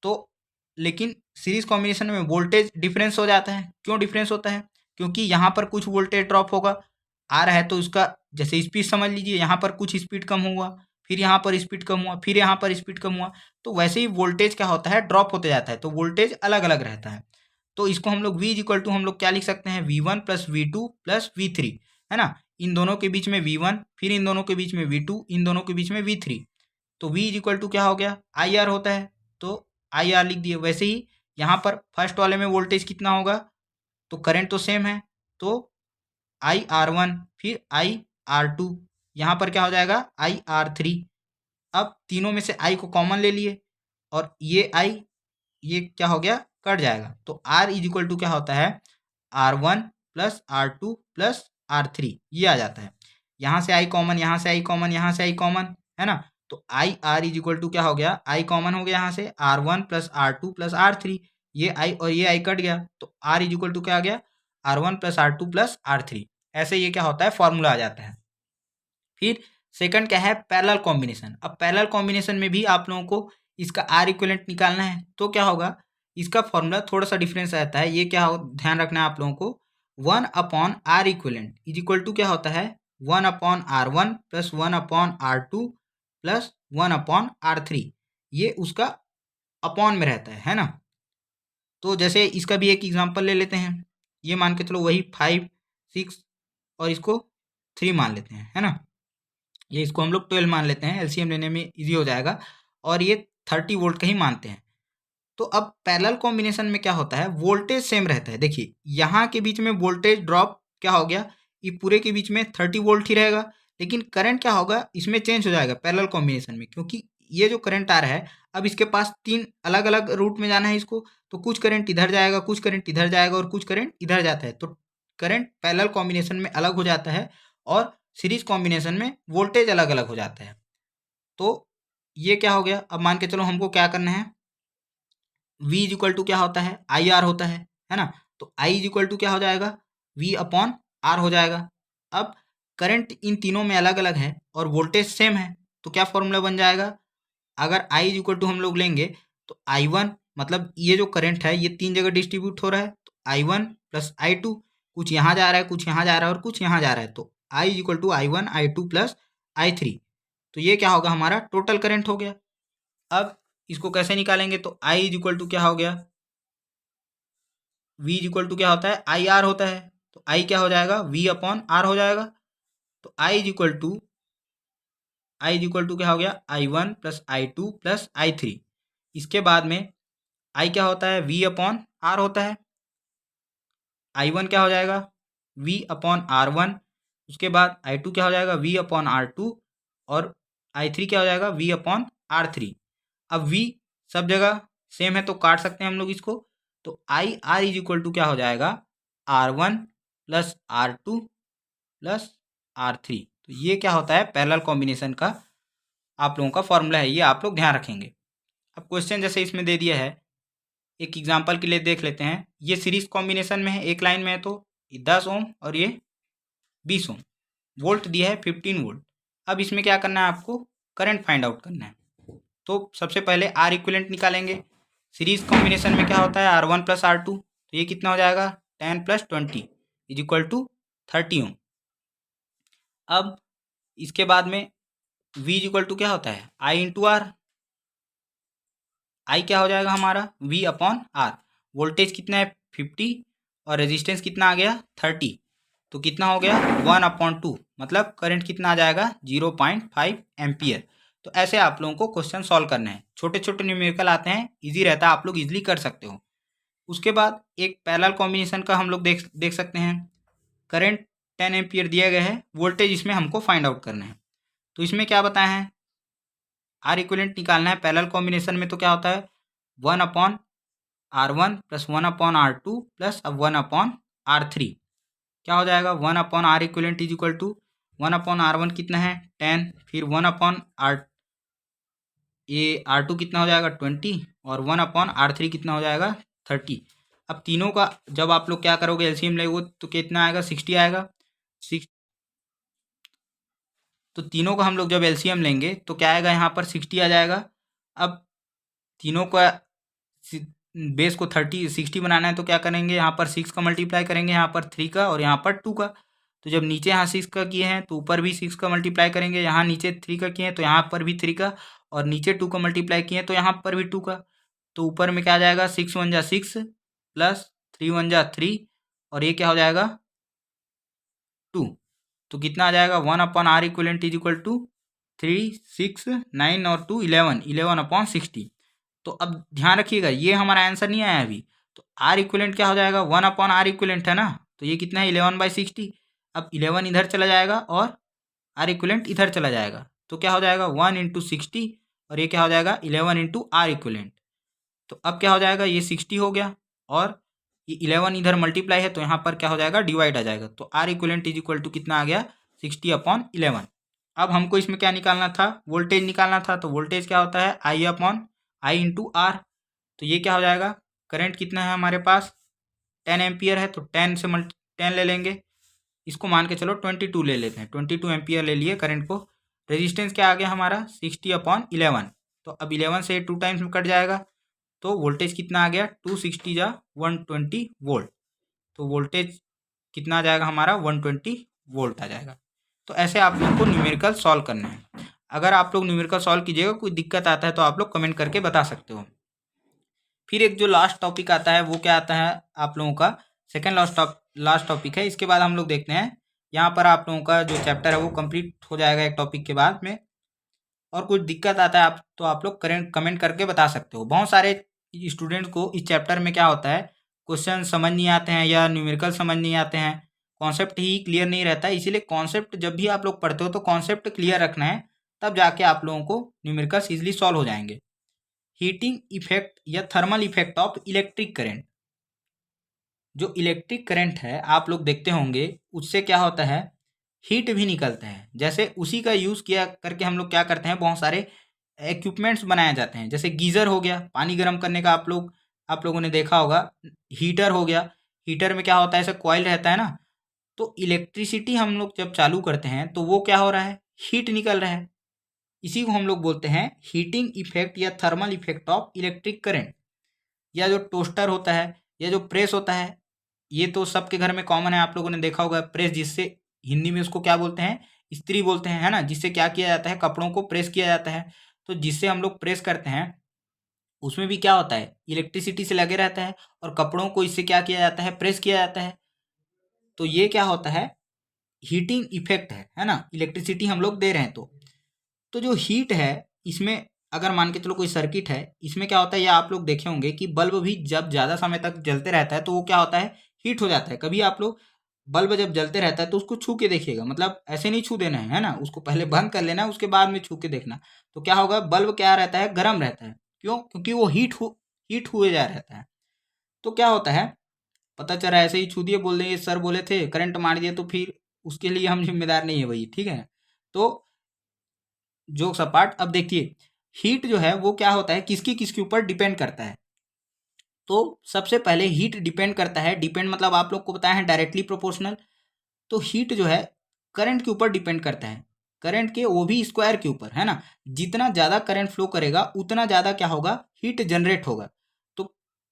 तो लेकिन सीरीज कॉम्बिनेशन में वोल्टेज डिफरेंस हो जाता है। क्यों डिफरेंस होता है, क्योंकि यहाँ पर कुछ वोल्टेज ड्रॉप होगा, आ रहा है तो उसका जैसे स्पीड समझ लीजिए, यहाँ पर कुछ स्पीड कम हुआ, फिर यहाँ पर स्पीड कम हुआ, फिर यहाँ पर स्पीड कम हुआ, तो वैसे ही वोल्टेज क्या होता है, ड्रॉप होते जाता है, तो वोल्टेज अलग अलग रहता है। तो इसको हम लोग V इज इक्वल टू हम लोग क्या लिख सकते हैं, V1 + V2 + V3, है ना। इन दोनों के बीच में V1, फिर इन दोनों के बीच में V2, इन दोनों के बीच में V3। तो V इज इक्वल टू क्या हो गया, IR होता है, तो IR लिख दिए। वैसे ही यहाँ पर फर्स्ट वाले में वोल्टेज कितना होगा, तो करंट तो सेम है, तो IR1, फिर IR2, यहाँ पर क्या हो जाएगा, IR3। अब तीनों में से I को कॉमन ले लिए और ये I ये क्या हो गया, कट जाएगा। तो R इज इक्वल टू क्या होता है, R1 + R2 + R3, ये आ जाता है। यहाँ से I कॉमन, यहाँ से I कॉमन, यहाँ से I कॉमन, है ना। तो IR इज इक्वल टू क्या हो गया, I कॉमन हो गया यहाँ से, R1 + R2 + R3, ये I और ये I कट गया, तो R इज इक्वल टू क्या आ गया, R1 + R2 + R3। ऐसे ये क्या होता है, फॉर्मूला आ जाता है। फिर सेकंड क्या है, पैरेलल कॉम्बिनेशन। अब पैरेलल कॉम्बिनेशन में भी आप लोगों को इसका आर इक्विवेलेंट निकालना है, तो क्या होगा, इसका फॉर्मूला थोड़ा सा डिफरेंस रहता है। ये क्या हो, ध्यान रखना है आप लोगों को, 1/R equivalent is equal to क्या होता है, 1/R1 + 1/R2 + 1/R3। ये उसका अपॉन में रहता है ना। तो जैसे इसका भी एक एग्जांपल ले लेते हैं, ये मान के चलो वही 5 6 और इसको 3 मान लेते हैं, है ना। ये इसको हम लोग 12 मान लेते हैं, एलसीएम लेने में इजी हो जाएगा, और ये 30 वोल्ट का ही मानते हैं। तो अब पैरेलल कॉम्बिनेशन में क्या होता है, वोल्टेज सेम रहता है। देखिए यहाँ के बीच में वोल्टेज ड्रॉप क्या हो गया, ये पूरे के बीच में 30 वोल्ट ही रहेगा, लेकिन करंट क्या होगा, इसमें चेंज हो जाएगा पैरेलल कॉम्बिनेशन में, क्योंकि ये जो करंट आ रहा है, अब इसके पास 3 अलग अलग रूट में जाना है इसको, तो कुछ करंट इधर जाएगा, कुछ करंट इधर जाएगा और कुछ करंट इधर जाता है, तो करंट पैरेलल कॉम्बिनेशन में अलग हो जाता है और सीरीज कॉम्बिनेशन में वोल्टेज अलग अलग हो जाता है। तो ये क्या हो गया, अब मान के चलो हमको क्या करना है, V इज इक्वल टू क्या होता है, आई आर होता है ना। तो I इज इक्वल टू क्या हो जाएगा, V अपॉन आर हो जाएगा। अब करंट इन तीनों में अलग अलग है और वोल्टेज सेम है, तो क्या फॉर्मूला बन जाएगा, अगर I इज इक्वल टू हम लोग लेंगे तो I1 मतलब ये जो करंट है ये तीन जगह डिस्ट्रीब्यूट हो रहा है, तो I1 प्लस I2, कुछ यहाँ जा रहा है, कुछ यहाँ जा रहा है और कुछ यहाँ जा रहा है, तो I is equal to I1 I2 plus I3। तो ये क्या होगा, हमारा टोटल करंट हो गया। अब इसको कैसे निकालेंगे, तो I इज इक्वल टू क्या हो गया, V इज इक्वल टू क्या होता है, आई आर होता है, तो I क्या हो जाएगा, V अपॉन आर हो जाएगा। तो I इज इक्वल टू क्या हो गया, I1 plus I2 plus I3। इसके बाद में I क्या होता है, V अपॉन आर होता है। I1 क्या हो जाएगा, V अपॉन R1। उसके बाद I2 क्या हो जाएगा, V अपॉन R2। और I3 क्या हो जाएगा, V अपॉन R3। अब V सब जगह सेम है तो काट सकते हैं हम लोग इसको, तो I R is equal to क्या हो जाएगा, R1 plus R2 plus R3। तो ये क्या होता है, पैरेलल कॉम्बिनेशन का आप लोगों का फॉर्मूला है, ये आप लोग ध्यान रखेंगे। अब क्वेश्चन जैसे इसमें दे दिया है, एक एग्जांपल के लिए देख लेते हैं। ये सीरीज कॉम्बिनेशन में है, एक लाइन में है, तो 10 ओम और ये 20 ओम, वोल्ट दिया है 15 वोल्ट। अब इसमें क्या करना है, आपको करंट फाइंड आउट करना है। तो सबसे पहले आर इक्विवेलेंट निकालेंगे। सीरीज कॉम्बिनेशन में क्या होता है, R1 प्लस R2, तो ये कितना हो जाएगा, 10 प्लस 20 इज इक्वल टू 30 ओम। अब इसके बाद में V इज इक्वल टू क्या होता है, I इंटू आर। आई क्या हो जाएगा हमारा, V अपॉन आर। वोल्टेज कितना है 50 और रेजिस्टेंस कितना आ गया 30, तो कितना हो गया 1/2, मतलब करंट कितना आ जाएगा 0.5 एम्पियर। तो ऐसे आप लोगों को क्वेश्चन सॉल्व करने हैं, छोटे छोटे न्यूमेरिकल आते हैं, इजी रहता है, आप लोग इजीली कर सकते हो। उसके बाद एक पैरेलल कॉम्बिनेशन का हम लोग देख सकते हैं। करंट 10 एम्पियर दिया गया है, वोल्टेज इसमें हमको फाइंड आउट करना है। तो इसमें क्या बताया है, आर इक्विवेलेंट निकालना है। पैरेलल कॉम्बिनेशन में तो क्या होता है, 1/R1 प्लस 1/R2 प्लस अब 1/R3। क्या हो जाएगा, 1/R equivalent is equal to 1/R1 कितना है 10, फिर 1/R ये R2 कितना हो जाएगा 20 और 1/R3 कितना हो जाएगा 30। अब तीनों का जब आप लोग क्या करोगे, एलसीएम लेगो तो कितना आएगा 60 आएगा। 6, तो तीनों का हम लोग जब एलसीएम लेंगे तो क्या आएगा, यहाँ पर 60 आ जाएगा। अब तीनों का बेस को 60 बनाना है, तो क्या करेंगे, यहाँ पर 6 का मल्टीप्लाई करेंगे, यहाँ पर 3 का और यहाँ पर 2 का। तो जब नीचे यहाँ 6 का किए हैं तो ऊपर भी 6 का मल्टीप्लाई करेंगे, यहाँ नीचे 3 का किए हैं तो यहाँ पर भी 3 का, और नीचे 2 का मल्टीप्लाई किए हैं तो यहाँ पर भी 2 का। तो ऊपर में क्या आ जाएगा, 6 1 जा 6 प्लस 3 1 जा 3 और ये क्या हो जाएगा 2। तो कितना आ जाएगा, 1/R equivalent is equal to 3 6 9 और 2 11/60। तो अब ध्यान रखिएगा, ये हमारा आंसर नहीं आया अभी। तो आर इक्विवेलेंट क्या हो जाएगा, 1/R इक्विवेलेंट है ना, तो ये कितना है 11/60। अब 11 इधर चला जाएगा और आर इक्विवेलेंट इधर चला जाएगा, तो क्या हो जाएगा 1 इंटू 60 और ये क्या हो जाएगा 11 इंटू आर इक्विवेलेंट। तो अब क्या हो जाएगा, ये 60 हो गया और ये 11 इधर मल्टीप्लाई है तो यहाँ पर क्या हो जाएगा, डिवाइड आ जाएगा। तो R equivalent is equal to कितना आ गया 60/11। अब हमको इसमें क्या निकालना था, वोल्टेज निकालना था। तो वोल्टेज क्या होता है, I इंटू आर। तो ये क्या हो जाएगा, करंट कितना है हमारे पास 10 एम्पियर है, तो 10 ले लेंगे, इसको मान के चलो 22 ले लेते हैं, 22 एम्पियर ले लिए करंट को। रेजिस्टेंस क्या आ गया हमारा 60/11। तो अब 11 से 2 टाइम्स में कट जाएगा, तो वोल्टेज कितना आ गया 260 जा 120 वोल्ट। तो वोल्टेज कितना आ जाएगा हमारा 120 वोल्ट आ जाएगा। तो ऐसे आप लोग को न्यूमेरिकल सॉल्व करना है। अगर आप लोग न्यूमेरिकल सॉल्व कीजिएगा, कोई दिक्कत आता है तो आप लोग कमेंट करके बता सकते हो। फिर एक जो लास्ट टॉपिक आता है वो क्या आता है आप लोगों का, सेकेंड लास्ट टॉपिक है। इसके बाद हम लोग देखते हैं, यहाँ पर आप लोगों का जो चैप्टर है वो कंप्लीट हो जाएगा एक टॉपिक के बाद में। और कुछ दिक्कत आता है आप तो आप लोग कमेंट करके बता सकते हो। बहुत सारे स्टूडेंट्स को इस चैप्टर में क्या होता है, क्वेश्चन समझ नहीं आते हैं या न्यूमेरिकल समझ नहीं आते हैं, कॉन्सेप्ट ही क्लियर नहीं रहता है। इसीलिए कॉन्सेप्ट जब भी आप लोग पढ़ते हो तो कॉन्सेप्ट क्लियर रखना है, तब जाके आप लोगों को न्यूमेरिकल्स ईजिली सॉल्व हो जाएंगे। हीटिंग इफेक्ट या thermal effect of electric current. जो इलेक्ट्रिक करंट है आप लोग देखते होंगे, उससे क्या होता है हीट भी निकलता है। जैसे उसी का यूज़ किया करके हम लोग क्या करते हैं, बहुत सारे इक्विपमेंट्स बनाए जाते हैं। जैसे गीज़र हो गया पानी गर्म करने का, आप लोगों ने देखा होगा। हीटर हो गया, हीटर में क्या होता है, ऐसा कॉइल रहता है ना, तो इलेक्ट्रिसिटी हम लोग जब चालू करते हैं तो वो क्या हो रहा है, हीट निकल रहा है। इसी को हम लोग बोलते हैं हीटिंग इफेक्ट या thermal effect of electric current. या जो टोस्टर होता है या जो प्रेस होता है, ये तो सबके घर में कॉमन है, आप लोगों ने देखा होगा। प्रेस, जिससे हिंदी में उसको क्या बोलते हैं, इस्त्री बोलते हैं, है ना, जिससे क्या किया जाता है, कपड़ों को प्रेस किया जाता है। तो जिससे हम लोग प्रेस करते हैं उसमें भी क्या होता है, इलेक्ट्रिसिटी से लगे रहता है, और कपड़ों को इससे क्या किया जाता है, प्रेस किया जाता है। तो ये क्या होता है, हीटिंग इफेक्ट है ना, इलेक्ट्रिसिटी हम लोग दे रहे हैं। तो जो हीट है इसमें, अगर मान के चलो कोई सर्किट है, इसमें क्या होता है, या आप लोग देखे होंगे कि बल्ब भी जब ज़्यादा समय तक जलते रहता है तो वो क्या होता है, हीट हो जाता है। कभी आप लोग बल्ब जब जलते रहता है तो उसको छू के देखिएगा, मतलब ऐसे नहीं छू देना है ना, उसको पहले बंद कर लेना है, उसके बाद में छू के देखना। तो क्या होगा, बल्ब क्या रहता है, गर्म रहता है। क्यों? क्योंकि वो हीट हुए जा रहता है। तो क्या होता है, पता चला ऐसे ही छू दिए, बोल देंगे सर बोले थे करंट मार दिए, तो फिर उसके लिए हम जिम्मेदार नहीं है भाई, ठीक है। तो जोक्स अपार्ट, अब देखिए हीट जो है वो क्या होता है, किसकी किसके ऊपर डिपेंड करता है। तो सबसे पहले हीट डिपेंड करता है, डिपेंड मतलब आप लोग को बताया है डायरेक्टली प्रोपोर्शनल। तो हीट जो है करंट के ऊपर डिपेंड करता है, करंट के वो भी स्क्वायर के ऊपर, है ना। जितना ज़्यादा करंट फ्लो करेगा उतना ज़्यादा क्या होगा, हीट जनरेट होगा। तो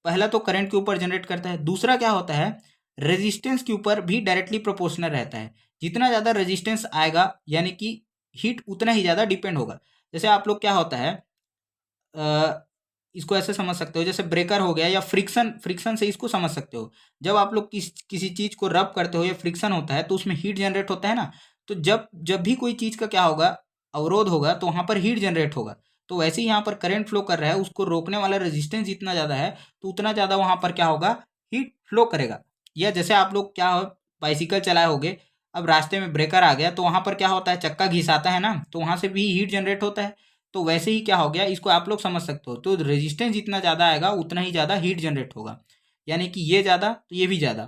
पहला तो करंट के ऊपर जनरेट करता है। दूसरा क्या होता है, रेजिस्टेंस के ऊपर भी डायरेक्टली प्रोपोर्शनल रहता है। जितना ज़्यादा रेजिस्टेंस आएगा यानी कि हीट उतना ही ज़्यादा डिपेंड होगा। जैसे आप लोग क्या होता है, इसको ऐसे समझ सकते हो, जैसे ब्रेकर हो गया या फ्रिक्शन, फ्रिक्शन से इसको समझ सकते हो। जब आप लोग किसी चीज़ को रब करते हो या फ्रिक्शन होता है तो उसमें हीट जनरेट होता है ना। तो जब जब भी कोई चीज़ का क्या होगा, अवरोध होगा, तो वहाँ पर हीट जनरेट होगा। तो वैसे ही यहाँ पर करंट फ्लो कर रहा है, उसको रोकने वाला रेजिस्टेंस जितना ज़्यादा है तो उतना ज़्यादा वहाँ पर क्या होगा, हीट फ्लो करेगा। या जैसे आप लोग क्या हो, बाइसिकल चलाए होगे, अब रास्ते में ब्रेकर आ गया तो वहाँ पर क्या होता है, चक्का घिसाता है ना, तो वहाँ से भी हीट जनरेट होता है। तो वैसे ही क्या हो गया, इसको आप लोग समझ सकते हो। तो रेजिस्टेंस जितना ज़्यादा आएगा उतना ही ज़्यादा हीट जनरेट होगा। यानी कि ये ज़्यादा तो ये भी ज़्यादा,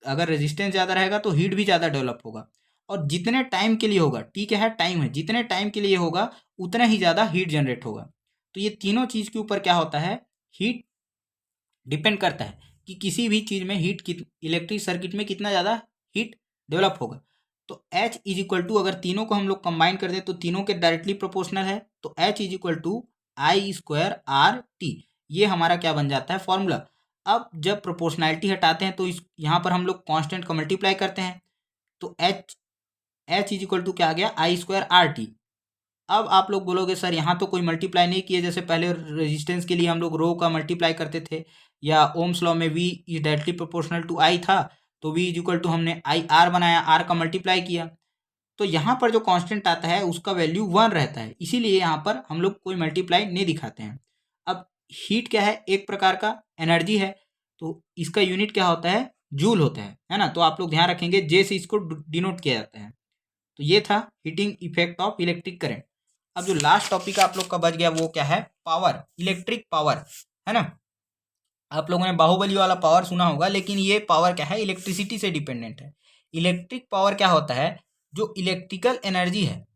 अगर रेजिस्टेंस ज़्यादा रहेगा तो हीट भी ज़्यादा डेवलप होगा। और जितने टाइम के लिए होगा, ठीक है, टाइम है, जितने टाइम के लिए होगा उतना ही ज़्यादा हीट जनरेट होगा। तो ये तीनों चीज़ के ऊपर क्या होता है, हीट डिपेंड करता है कि किसी भी चीज़ में इलेक्ट्रिक सर्किट में कितना ज़्यादा हीट डेवलप होगा। तो एच इज इक्वल टू, अगर तीनों को हम लोग कंबाइन कर दें तो तीनों के डायरेक्टली प्रोपोर्शनल है। तो H is equal to I square R T, ये हमारा क्या बन जाता है, फॉर्मूला। अब जब प्रोपोर्शनैलिटी हटाते हैं तो इस यहाँ पर हम लोग कांस्टेंट का मल्टीप्लाई करते हैं। तो H H is equal to क्या आ गया, आई स्क्वायर आर टी। अब आप लोग बोलोगे सर यहाँ तो कोई मल्टीप्लाई नहीं किए, जैसे पहले रेजिस्टेंस के लिए हम लोग रो का मल्टीप्लाई करते थे, या ओम्स लॉ में V is directly proportional to I था, तो वी इज इक्वल टू हमने आई आर बनाया, आर का मल्टीप्लाई किया। तो यहाँ पर जो कांस्टेंट आता है उसका वैल्यू 1 रहता है, इसीलिए यहाँ पर हम लोग कोई मल्टीप्लाई नहीं दिखाते हैं। अब हीट क्या है, एक प्रकार का एनर्जी है, तो इसका यूनिट क्या होता है, जूल होता है ना। तो आप लोग ध्यान रखेंगे जे से इसको डिनोट किया जाता है। तो ये था heating effect of electric current. अब जो लास्ट टॉपिक आप लोग का बच गया वो क्या है, पावर, इलेक्ट्रिक पावर, है ना। आप लोगों ने बाहुबली वाला पावर सुना होगा, लेकिन ये पावर क्या है, इलेक्ट्रिसिटी से डिपेंडेंट है। इलेक्ट्रिक पावर क्या होता है, जो इलेक्ट्रिकल एनर्जी है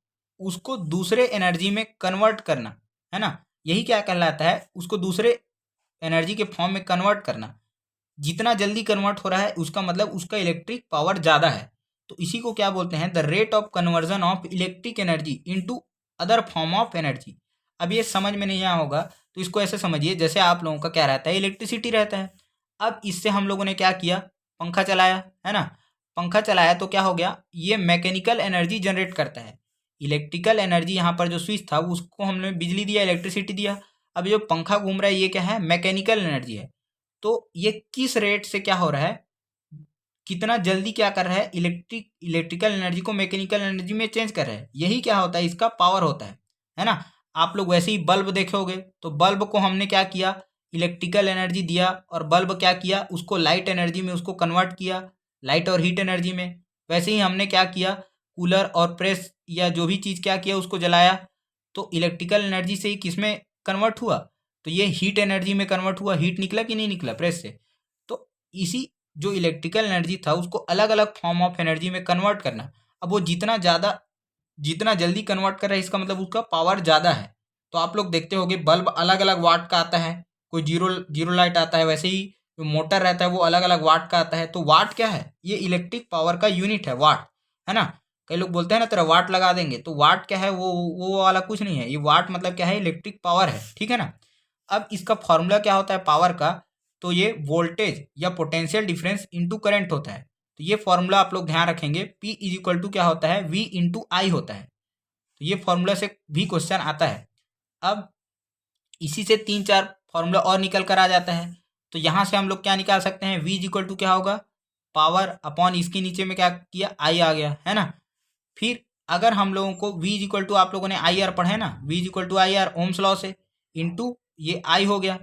उसको दूसरे एनर्जी में कन्वर्ट करना, है ना। यही क्या कहलाता है, उसको दूसरे एनर्जी के फॉर्म में कन्वर्ट करना। जितना जल्दी कन्वर्ट हो रहा है उसका मतलब उसका इलेक्ट्रिक पावर ज़्यादा है। तो इसी को क्या बोलते हैं, the rate of conversion of electric energy into other form of energy. अब ये समझ में नहीं आया होगा तो इसको ऐसे समझिए, जैसे आप लोगों का क्या रहता है, इलेक्ट्रिसिटी रहता है। अब इससे हम लोगों ने क्या किया, पंखा चलाया, है ना। पंखा चलाया तो क्या हो गया, ये मैकेनिकल एनर्जी जनरेट करता है। इलेक्ट्रिकल एनर्जी, यहाँ पर जो स्विच था उसको हमने बिजली दिया, इलेक्ट्रिसिटी दिया। अब जो पंखा घूम रहा है ये क्या है, मैकेनिकल एनर्जी है। तो ये किस रेट से क्या हो रहा है, कितना जल्दी क्या कर रहा है, इलेक्ट्रिकल एनर्जी को मैकेनिकल एनर्जी में चेंज कर रहा है, यही क्या होता है, इसका पावर होता है ना। आप लोग वैसे ही बल्ब देखे होगे, तो बल्ब को हमने क्या किया, इलेक्ट्रिकल एनर्जी दिया, और बल्ब क्या किया, उसको लाइट एनर्जी में उसको कन्वर्ट किया, लाइट और हीट एनर्जी में। वैसे ही हमने क्या किया, कूलर और प्रेस या जो भी चीज़ क्या किया उसको जलाया, तो इलेक्ट्रिकल एनर्जी से ही किस में कन्वर्ट हुआ, तो ये हीट एनर्जी में कन्वर्ट हुआ, हीट निकला कि नहीं निकला प्रेस से। तो इसी जो इलेक्ट्रिकल एनर्जी था उसको अलग अलग फॉर्म ऑफ एनर्जी में कन्वर्ट करना। अब वो जितना जल्दी कन्वर्ट कर रहा है इसका मतलब उसका पावर ज़्यादा है। तो आप लोग देखते होंगे बल्ब अलग अलग वाट का आता है, कोई जीरो जीरो लाइट आता है, वैसे ही जो मोटर रहता है वो अलग अलग वाट का आता है। तो वाट क्या है? ये इलेक्ट्रिक पावर का यूनिट है, वाट, है ना। कई लोग बोलते हैं ना तेरा वाट लगा देंगे, तो वाट क्या है? वो वाला कुछ नहीं है। ये वाट मतलब क्या है? इलेक्ट्रिक पावर है, ठीक है ना। अब इसका फॉर्मूला क्या होता है पावर का? तो ये वोल्टेज या पोटेंशियल डिफरेंस इंटू करंट होता है। तो ये फॉर्मूला आप लोग ध्यान रखेंगे, P इज इक्वल टू क्या होता है? V इंटू आई होता है। तो ये फॉर्मूला से भी क्वेश्चन आता है। अब इसी से 3-4 फॉर्मूला और निकल कर आ जाता है। तो यहाँ से हम लोग क्या निकाल सकते हैं? V इज इक्वल टू क्या होगा? पावर अपॉन इसके नीचे में क्या किया? आई आ गया, है ना। फिर अगर हम लोगों को V इज इक्वल टू, आप लोगों ने आई आर पढ़ा है ना, V is equal to I R Ohm's law से, इंटू ये आई हो गया।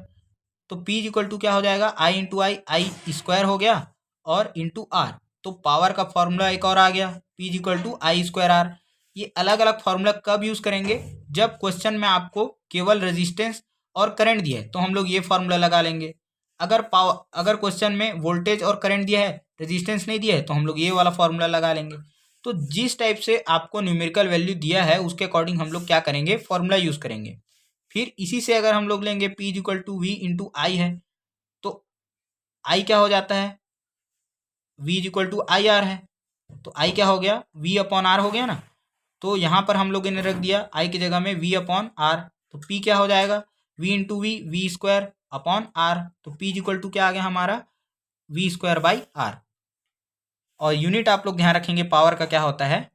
तो P इज इक्वल टू क्या हो जाएगा? आई इंटू आई स्क्वायर हो गया, और इंटू आर। तो पावर का फॉर्मूला एक और आ गया, P is equal to I square R. ये अलग अलग फॉर्मूला कब यूज करेंगे? जब क्वेश्चन में आपको केवल रेजिस्टेंस और करंट दिया है तो हम लोग ये फॉर्मूला लगा लेंगे। अगर क्वेश्चन में वोल्टेज और करंट दिया है, रेजिस्टेंस नहीं दिया है, तो हम लोग ये वाला फॉर्मूला लगा लेंगे। तो जिस टाइप से आपको न्यूमेरिकल वैल्यू दिया है उसके अकॉर्डिंग हम लोग क्या करेंगे? फॉर्मूला यूज करेंगे। फिर इसी से अगर हम लोग लेंगे P is equal to V into I है, तो आई क्या हो जाता है? V is equal to I R है। तो आई क्या हो गया? V अपॉन आर हो गया ना। तो यहाँ पर हम लोगों ने रख दिया आई की जगह में V अपॉन आर। तो P क्या हो जाएगा? V into V square upon R. तो P इज इक्वल टू क्या आ गया हमारा? V square by R. और यूनिट आप लोग ध्यान रखेंगे पावर का क्या होता है?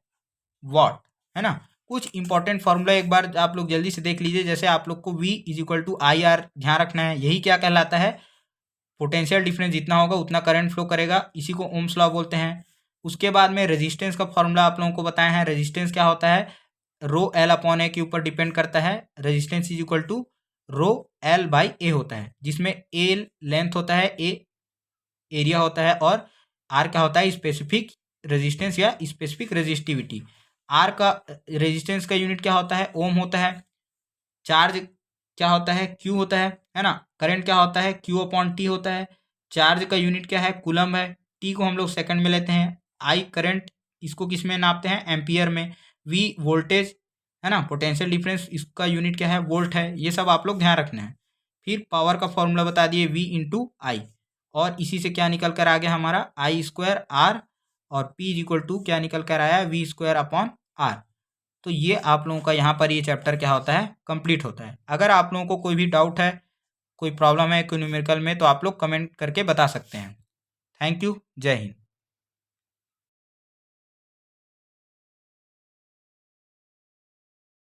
वॉट, है ना। कुछ इंपॉर्टेंट फॉर्मूला एक बार आप लोग जल्दी से देख लीजिए। जैसे आप लोग को V is equal to I R ध्यान रखना है। यही क्या कहलाता है? पोटेंशियल डिफरेंस जितना होगा उतना करंट फ्लो करेगा, इसी को ओम्स लॉ बोलते हैं। उसके बाद में रेजिस्टेंस का फॉर्मूला आप लोगों को बताया है। रेजिस्टेंस क्या होता है? रो एल अपॉन ए के ऊपर डिपेंड करता है। Resistance is equal to rho L by A होता है, जिसमें ए लेंथ होता है, ए एरिया होता है, और आर क्या होता है? स्पेसिफिक रेजिस्टेंस या स्पेसिफिक रेजिस्टिविटी। आर का रेजिस्टेंस का यूनिट क्या होता है? ओम होता है। चार्ज क्या होता है? क्यू होता है ना। करंट क्या होता है? क्यू अपॉन टी होता है। चार्ज का यूनिट क्या है? कूलम है। टी को हम लोग सेकंड में लेते हैं। आई करंट, इसको किस में नापते हैं? एम्पियर में। वी वोल्टेज, है ना। पोटेंशियल डिफरेंस, इसका यूनिट क्या है? वोल्ट है। ये सब आप लोग ध्यान रखना है। फिर पावर का फॉर्मूला बता दिए, V इंटू आई। और इसी से क्या निकल कर आ गया हमारा? I square R. और P इज इक्वल टू क्या निकल कर आया? V square upon R. तो ये आप लोगों का यहाँ पर ये चैप्टर क्या होता है? कंप्लीट होता है। अगर आप लोगों को कोई भी डाउट है, कोई प्रॉब्लम है कोई न्यूमेरिकल में, तो आप लोग कमेंट करके बता सकते हैं। Thank you. जय हिंद।